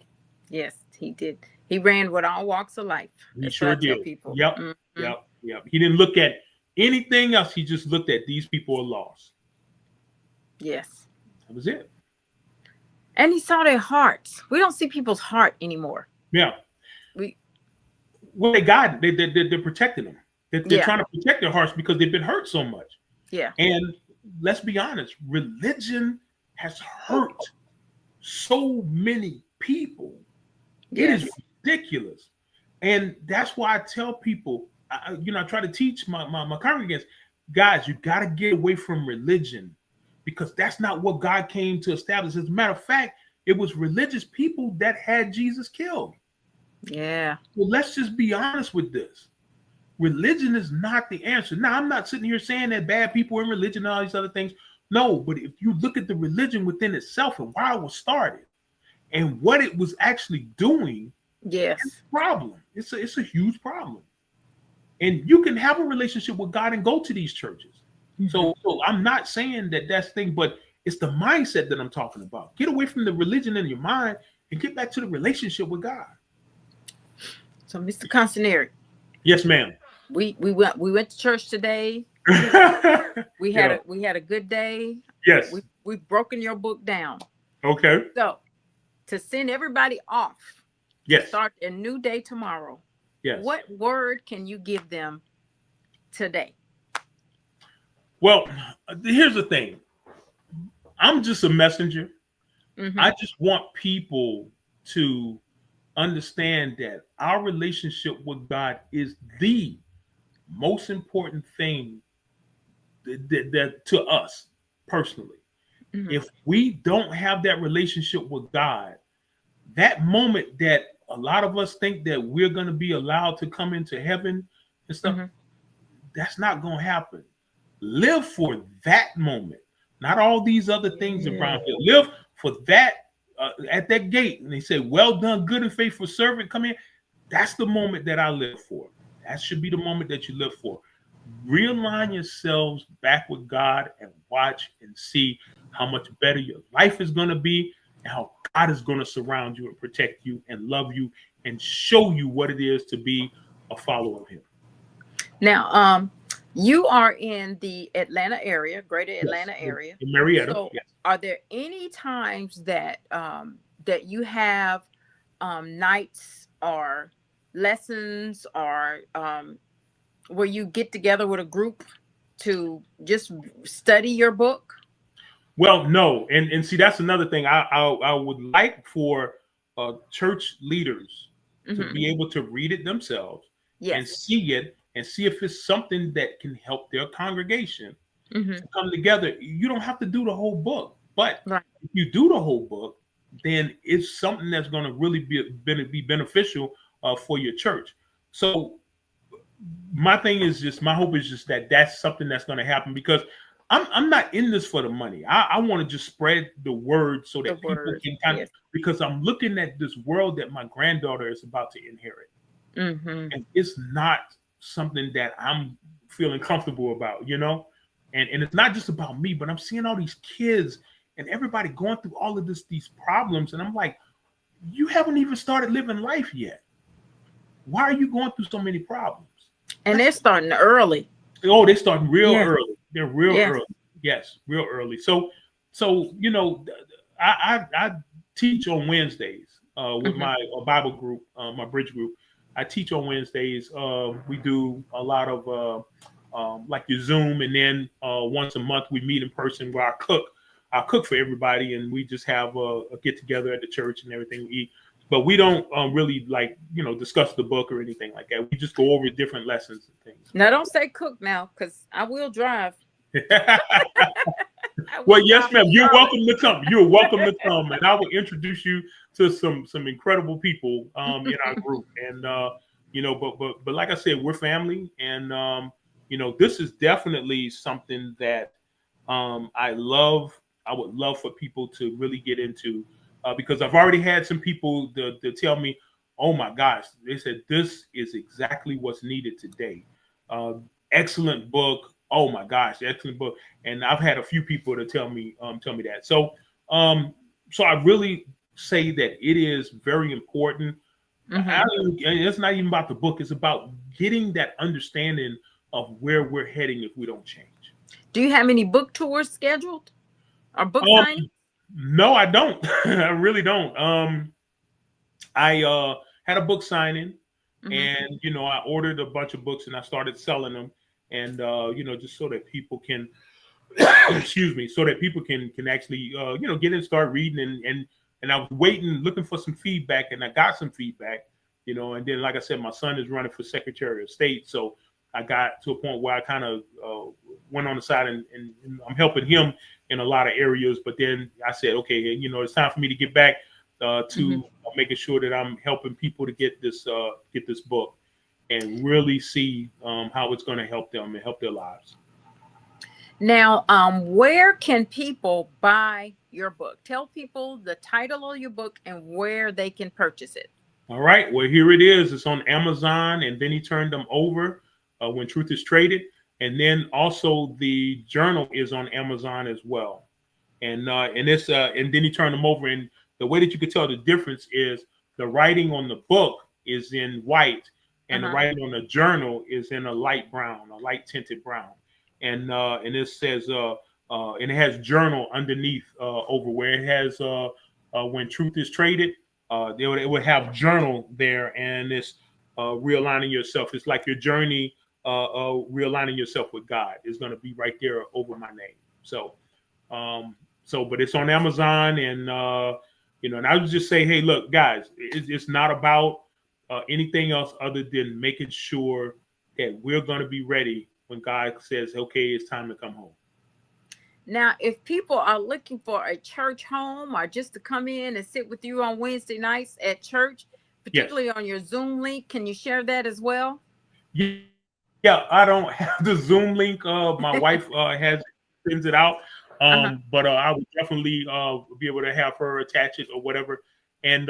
Yes, he did. He ran with all walks of life. He sure did. People. Yep. He didn't look at anything else. He just looked at these people are lost. Yes. That was it. And he saw their hearts. We don't see people's heart anymore. Yeah. Well, they got it. They're protecting them. They're trying to protect their hearts because they've been hurt so much. Yeah. And let's be honest, religion has hurt so many people. It is ridiculous. And that's why I tell people, I try to teach my congregants, guys, you got to get away from religion because that's not what God came to establish. As a matter of fact, it was religious people that had Jesus killed. Yeah. Well, let's just be honest with this. Religion is not the answer. Now, I'm not sitting here saying that bad people in religion and all these other things. No, but if you look at the religion within itself and why it was started and what it was actually doing, yes, it's a problem. It's a huge problem. And you can have a relationship with God and go to these churches. So I'm not saying that that's the thing, but it's the mindset that I'm talking about. Get away from the religion in your mind and get back to the relationship with God. So, Mr. Consonery. Yes, ma'am. We went to church today. We had a good day. Yes. We've broken your book down. Okay. So to send everybody off. Yes. Start a new day tomorrow. Yes. What word can you give them today? Well, here's the thing. I'm just a messenger. I just want people to understand that our relationship with God is the most important thing that to us personally. If we don't have that relationship with God, that moment that a lot of us think that we're going to be allowed to come into heaven and stuff, that's not going to happen. Live for that moment, not all these other things around here. Live for that at that gate. And they say, well done, good and faithful servant, come in. That's the moment that I live for. That should be the moment that you live for. Realign yourselves back with God and watch and see how much better your life is going to be and how God is going to surround you and protect you and love you and show you what it is to be a follower of him. Now, you are in the Atlanta area, greater Atlanta area. In Marietta. So are there any times that that you have nights or lessons or where you get together with a group to just study your book? Well, no. And see, that's another thing. I would like for church leaders to be able to read it themselves and see it and see if it's something that can help their congregation to come together. You don't have to do the whole book, but if you do the whole book, then it's something that's going to really be beneficial for your church. So my thing is just, my hope is just that that's something that's going to happen, because I'm not in this for the money. I want to just spread the word so that people can kind of, because I'm looking at this world that my granddaughter is about to inherit. And it's not something that I'm feeling comfortable about, you know? And it's not just about me, but I'm seeing all these kids and everybody going through all of these problems. And I'm like, you haven't even started living life yet. why are you going through so many problems? And they're starting early. Oh, they're starting real Yeah. early. They're real Yes. early. Yes, real early. So you know, I teach on Wednesdays with my Bible group, my bridge group. I teach on Wednesdays. We do a lot of like your Zoom, and then once a month we meet in person where I cook for everybody, and we just have a get together at the church and everything we eat. But we don't really like, you know, discuss the book or anything like that. We just go over different lessons and things. Now, don't say cook now, because I will drive. Well, yes, ma'am. You're welcome to come. You're welcome to come, and I will introduce you to some incredible people in our group. And you know, but like I said, we're family, and you know, this is definitely something that I love. I would love for people to really get into because I've already had some people to tell me, "Oh my gosh," they said this is exactly what's needed today. Excellent book. Oh my gosh, excellent book. And I've had a few people to tell me that. So I really say that it is very important. It's not even about the book. It's about getting that understanding of where we're heading if we don't change. Do you have any book tours scheduled or book signings? No, I don't. I really don't. I had a book signing, and you know, I ordered a bunch of books and I started selling them. And you know, just so that people can, excuse me, so that people can actually, you know, get in and start reading. And I was waiting, looking for some feedback, and I got some feedback, you know. And then, like I said, my son is running for Secretary of State, so I got to a point where I kind of went on the side, and I'm helping him in a lot of areas. But then I said, okay, you know, it's time for me to get back to making sure that I'm helping people to get this book. And really see how it's going to help them and help their lives. Now, where can people buy your book? Tell people the title of your book and where they can purchase it. All right. Well, here it is. It's on Amazon, and then he turned them over when Truth is Traded. And then also the journal is on Amazon as well. And it's and then he turned them over. And the way that you could tell the difference is the writing on the book is in white. And the writing on the journal is in a light brown, a light tinted brown, and it says and it has journal underneath over where it has when Truth is Traded. It would have journal there, and it's realigning yourself. It's like your journey, realigning yourself with God is going to be right there over my name. So but it's on Amazon, and you know, and I would just say, hey, look, guys, it's not about anything else other than making sure that we're going to be ready when God says, okay, it's time to come home. Now, if people are looking for a church home or just to come in and sit with you on Wednesday nights at church, particularly on your Zoom link, can you share that as well? Yeah, I don't have the Zoom link. My wife sends it out. But I would definitely be able to have her attach it or whatever. And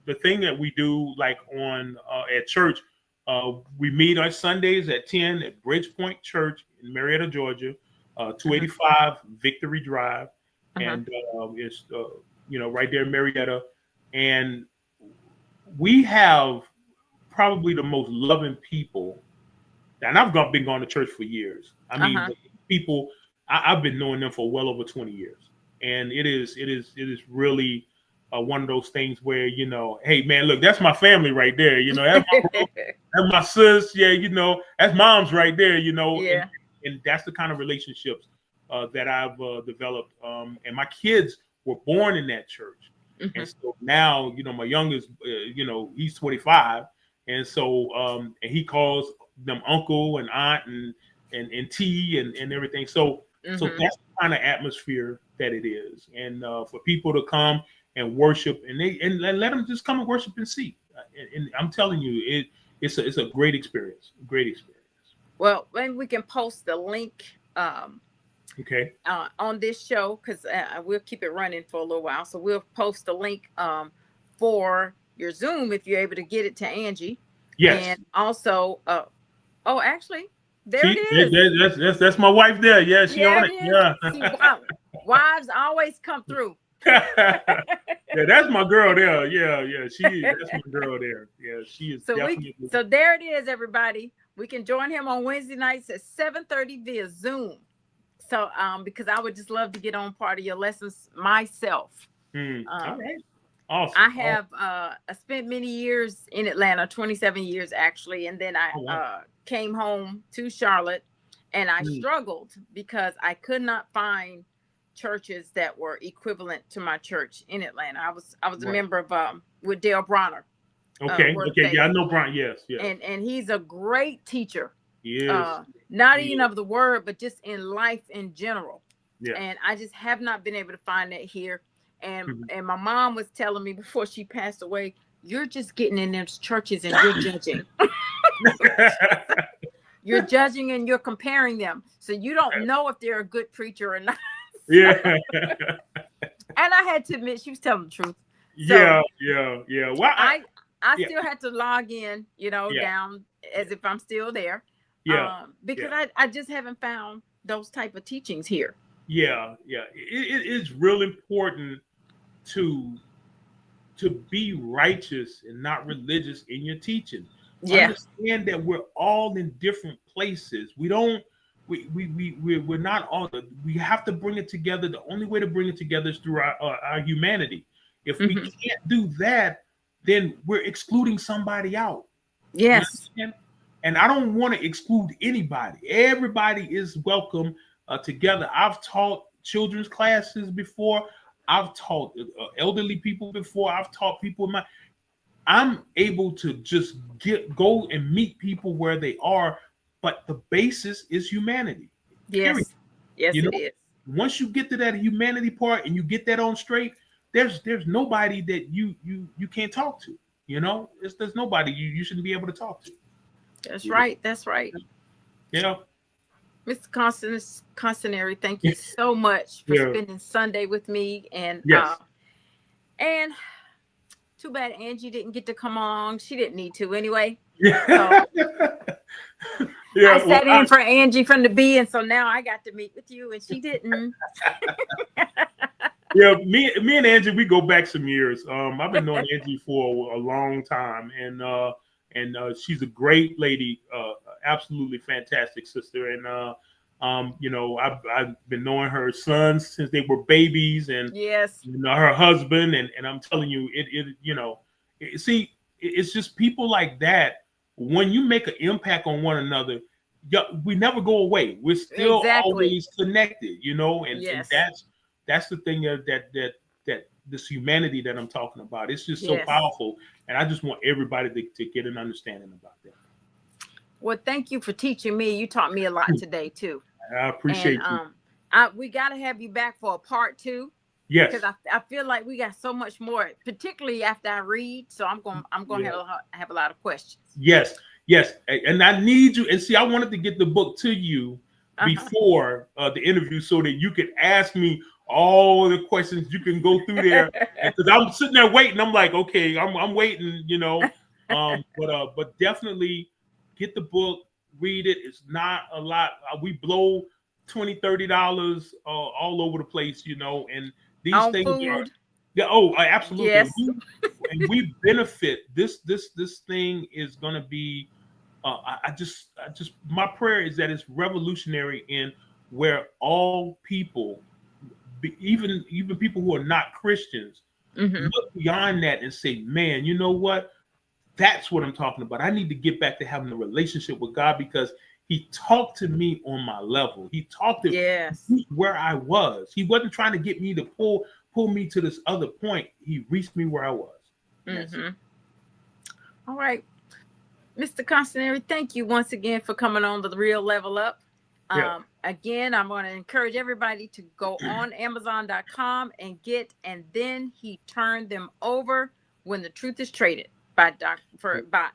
the thing that we do, like on at church, we meet on Sundays at 10 at Bridgepoint Church in Marietta, Georgia, 285 Victory Drive, and it's you know, right there in Marietta. And we have probably the most loving people. And I've been going to church for years. I mean, people I've been knowing them for well over 20 years, and it is really one of those things where, you know, hey man, look, that's my family right there. You know, that's my sis. Yeah, you know, that's mom's right there. You know, and that's the kind of relationships that I've developed. And my kids were born in that church, and so now, you know, my youngest, you know, he's 25, and so and he calls them uncle and aunt and T and everything. So so that's the kind of atmosphere that it is, and for people to come and worship, and let them just come and worship and see. And I'm telling you, it's a great experience. Great experience. Well, maybe we can post the link okay. On this show, because we'll keep it running for a little while. So we'll post the link for your Zoom if you're able to get it to Angee. Yes. And also, actually, there it is. That's my wife there. Yeah, she on it. Yeah. See, wives always come through. Yeah, that's my girl there. Yeah. That's my girl there. Yeah, she is definitely. So there it is, everybody. We can join him on Wednesday nights at 7:30 via Zoom. So because I would just love to get on part of your lessons myself. All right. Awesome. I have I spent many years in Atlanta, 27 years actually, and then I came home to Charlotte, and I struggled because I could not find churches that were equivalent to my church in Atlanta. I was a member of with Dale Bronner. Okay. Yeah, I know Brian. Yes. And he's a great teacher. Yes. Not even of the word, but just in life in general. Yeah. And I just have not been able to find that here. And my mom was telling me before she passed away, you're just getting in those churches and you're judging. You're judging and you're comparing them. So you don't know if they're a good preacher or not. Yeah. And I had to admit she was telling the truth. So yeah. Well, I still had to log in, down as if I'm still there. Yeah. Because I just haven't found those type of teachings here. Yeah. It is real important to be righteous and not religious in your teaching. Yeah. Understand that we're all in different places. We're not all. We have to bring it together. The only way to bring it together is through our humanity. If we can't do that, then we're excluding somebody out. Yes. And I don't want to exclude anybody. Everybody is welcome together. I've taught children's classes before. I've taught elderly people before. I've taught people I'm able to just go and meet people where they are, but the basis is humanity. Yes. Period. Yes, it is. Once you get to that humanity part and you get that on straight, there's nobody that you can't talk to. There's nobody you shouldn't be able to talk to. That's right. That's right. Yeah. Mr. Consonery, thank you so much for spending Sunday with me. And and too bad Angee didn't get to come along. She didn't need to anyway. Yeah. I sat in for Angee from the B, and so now I got to meet with you, and she didn't. Yeah, me and Angee, we go back some years. I've been knowing Angee for a long time, and she's a great lady, absolutely fantastic sister. And I've been knowing her sons since they were babies, and her husband, and I'm telling you, it's just people like that. When you make an impact on one another, we never go away. We're still always connected, and that's the thing that this humanity that I'm talking about. It's just so powerful, and I just want everybody to get an understanding about that. Well, thank you for teaching me. You taught me a lot today too. I appreciate you. We got to have you back for a part 2. Yes, because I feel like we got so much more, particularly after I read. So I'm going to have a lot of questions. Yes, and I need you. And see, I wanted to get the book to you before the interview so that you could ask me all the questions. You can go through there because I'm sitting there waiting. I'm like, okay, I'm waiting, but definitely get the book, read it. It's not a lot. We blow $20-$30 all over the place, and these things are absolutely. Yes. And we benefit. This thing is going to be. I just my prayer is that it's revolutionary in where all people, even people who are not Christians, look beyond that and say, man, you know what? That's what I'm talking about. I need to get back to having a relationship with God because He talked to me on my level. He talked to me where I was. He wasn't trying to get me to pull me to this other point. He reached me where I was. All right. Mr. Consonery, thank you once again for coming on the Real Level Up. Again, I'm going to encourage everybody to go on Amazon.com and then he turned them over When the Truth is Traded by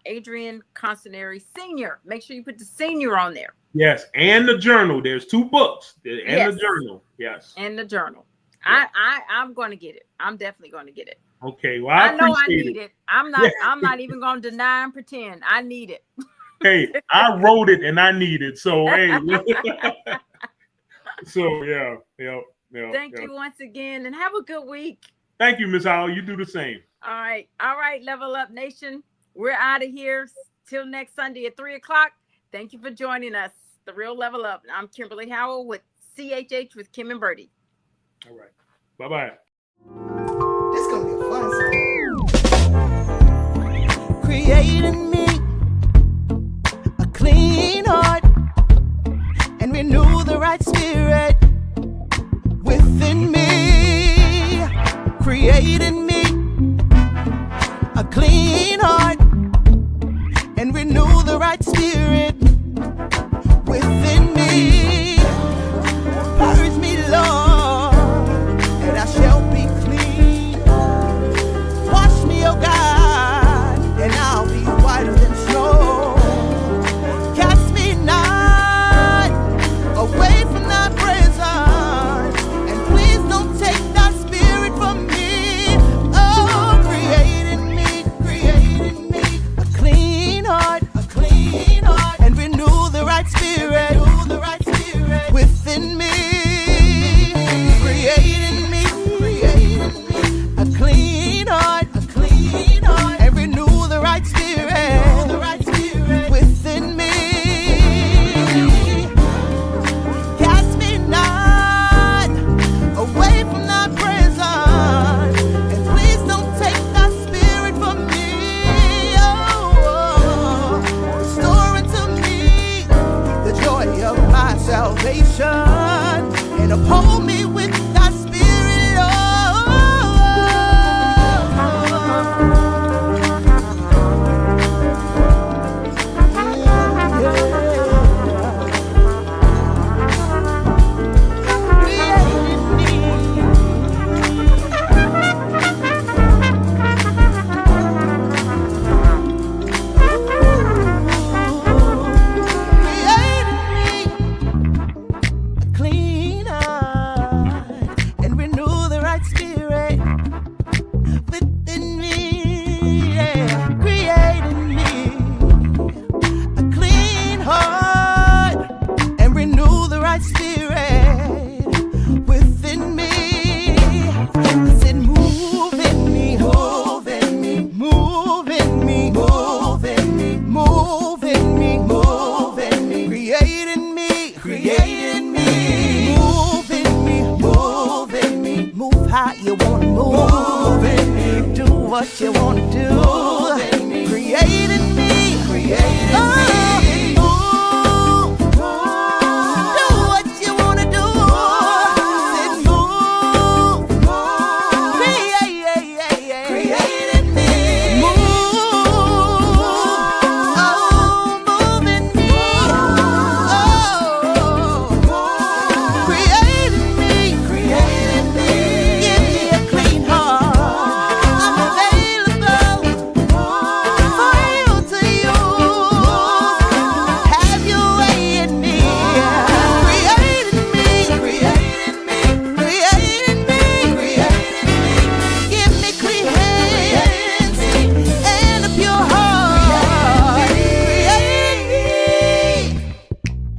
Adrian Consonery Sr. Make sure you put the senior on there. Yes, and the journal. There's 2 books. And the journal. Yes. And the journal. I'm going to get it. I'm definitely going to get it. Okay. Well, I know I need it. I'm not even going to deny and pretend. I need it. Hey, I wrote it and I need it. So hey. So yeah. Thank you once again and have a good week. Thank you, Miss Howell. You do the same. All right, Level Up Nation. We're out of here till next Sunday at 3:00. Thank you for joining us. The Real Level Up. I'm Kimberly Howell with CHH with Kim and Berty. All right. Bye-bye. This gonna be a fun song. Create in me a clean heart and renew the right spirit within me. Create in me a clean heart and renew the right spirit within me. Purge me, Lord, and I shall be clean. Wash me, oh God, and I'll be whiter than snow. Cast me not away from thy presence, and please don't take thy spirit from me. Oh, create in me a clean heart, and renew the right spirit within me. Create in me a clean heart, and renew the right spirit within me. Cast me not away from thy presence, and please don't take thy spirit from me. Oh, restore unto me the joy of my salvation, and uphold me with thy spirit. Oh, clean heart and renew the right spirit within me. Yeah. Create in me a clean heart and renew the right spirit within me. I said, move in me, move in me, move in me, move in me, move in me, move in me. Create in me, move in me, move in me. Move how you wanna move in me. Do what you wanna do. Create in me, move. Do what you wanna do. Said move. Create in me. Move. Oh, move in me. Oh, create in me. Give me a clean heart. I'm available for you to use. Have your way in me. Create in me. Give me clean hands and a pure heart. Create me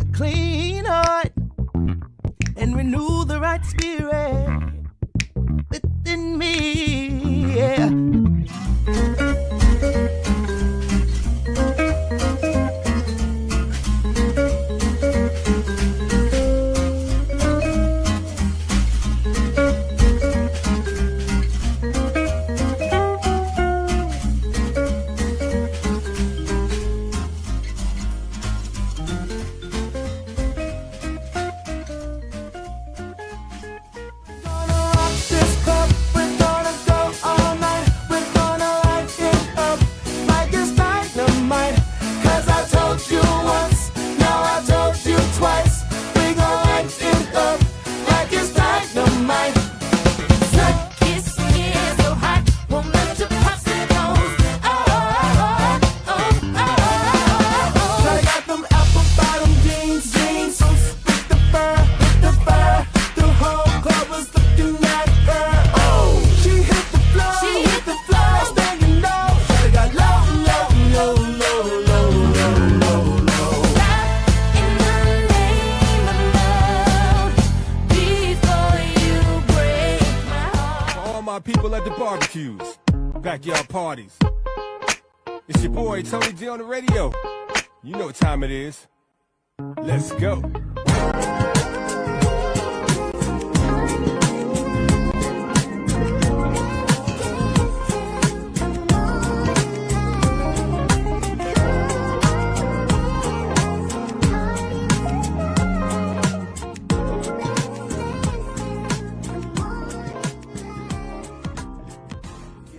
a clean heart and renew the right spirit within me. Yeah. This club, we're gonna go all night. people at the barbecues, backyard parties. It's your boy Tony D on the radio. You know what time it is. Let's go.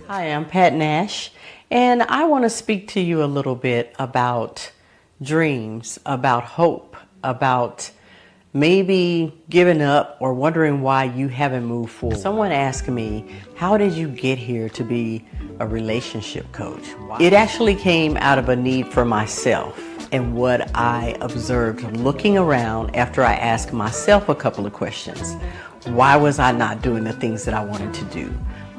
Hi, I'm Pat Nash, and I want to speak to you a little bit about dreams, about hope, about maybe giving up or wondering why you haven't moved forward. Someone asked me, how did you get here to be a relationship coach? It actually came out of a need for myself and what I observed looking around after I asked myself a couple of questions. Why was I not doing the things that I wanted to do?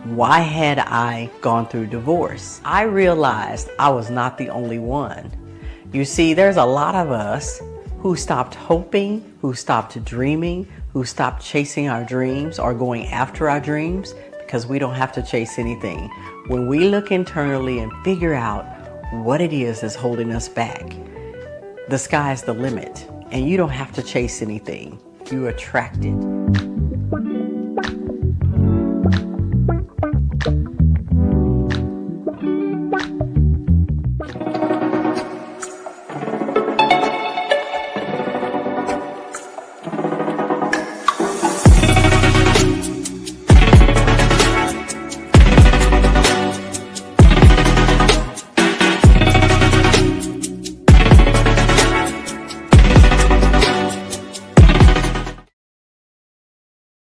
Why had I gone through divorce? I realized I was not the only one. You see, there's a lot of us who stopped hoping, who stopped dreaming, who stopped chasing our dreams or going after our dreams because we don't have to chase anything. When we look internally and figure out what it is that's holding us back, the sky's the limit and you don't have to chase anything. You attract it.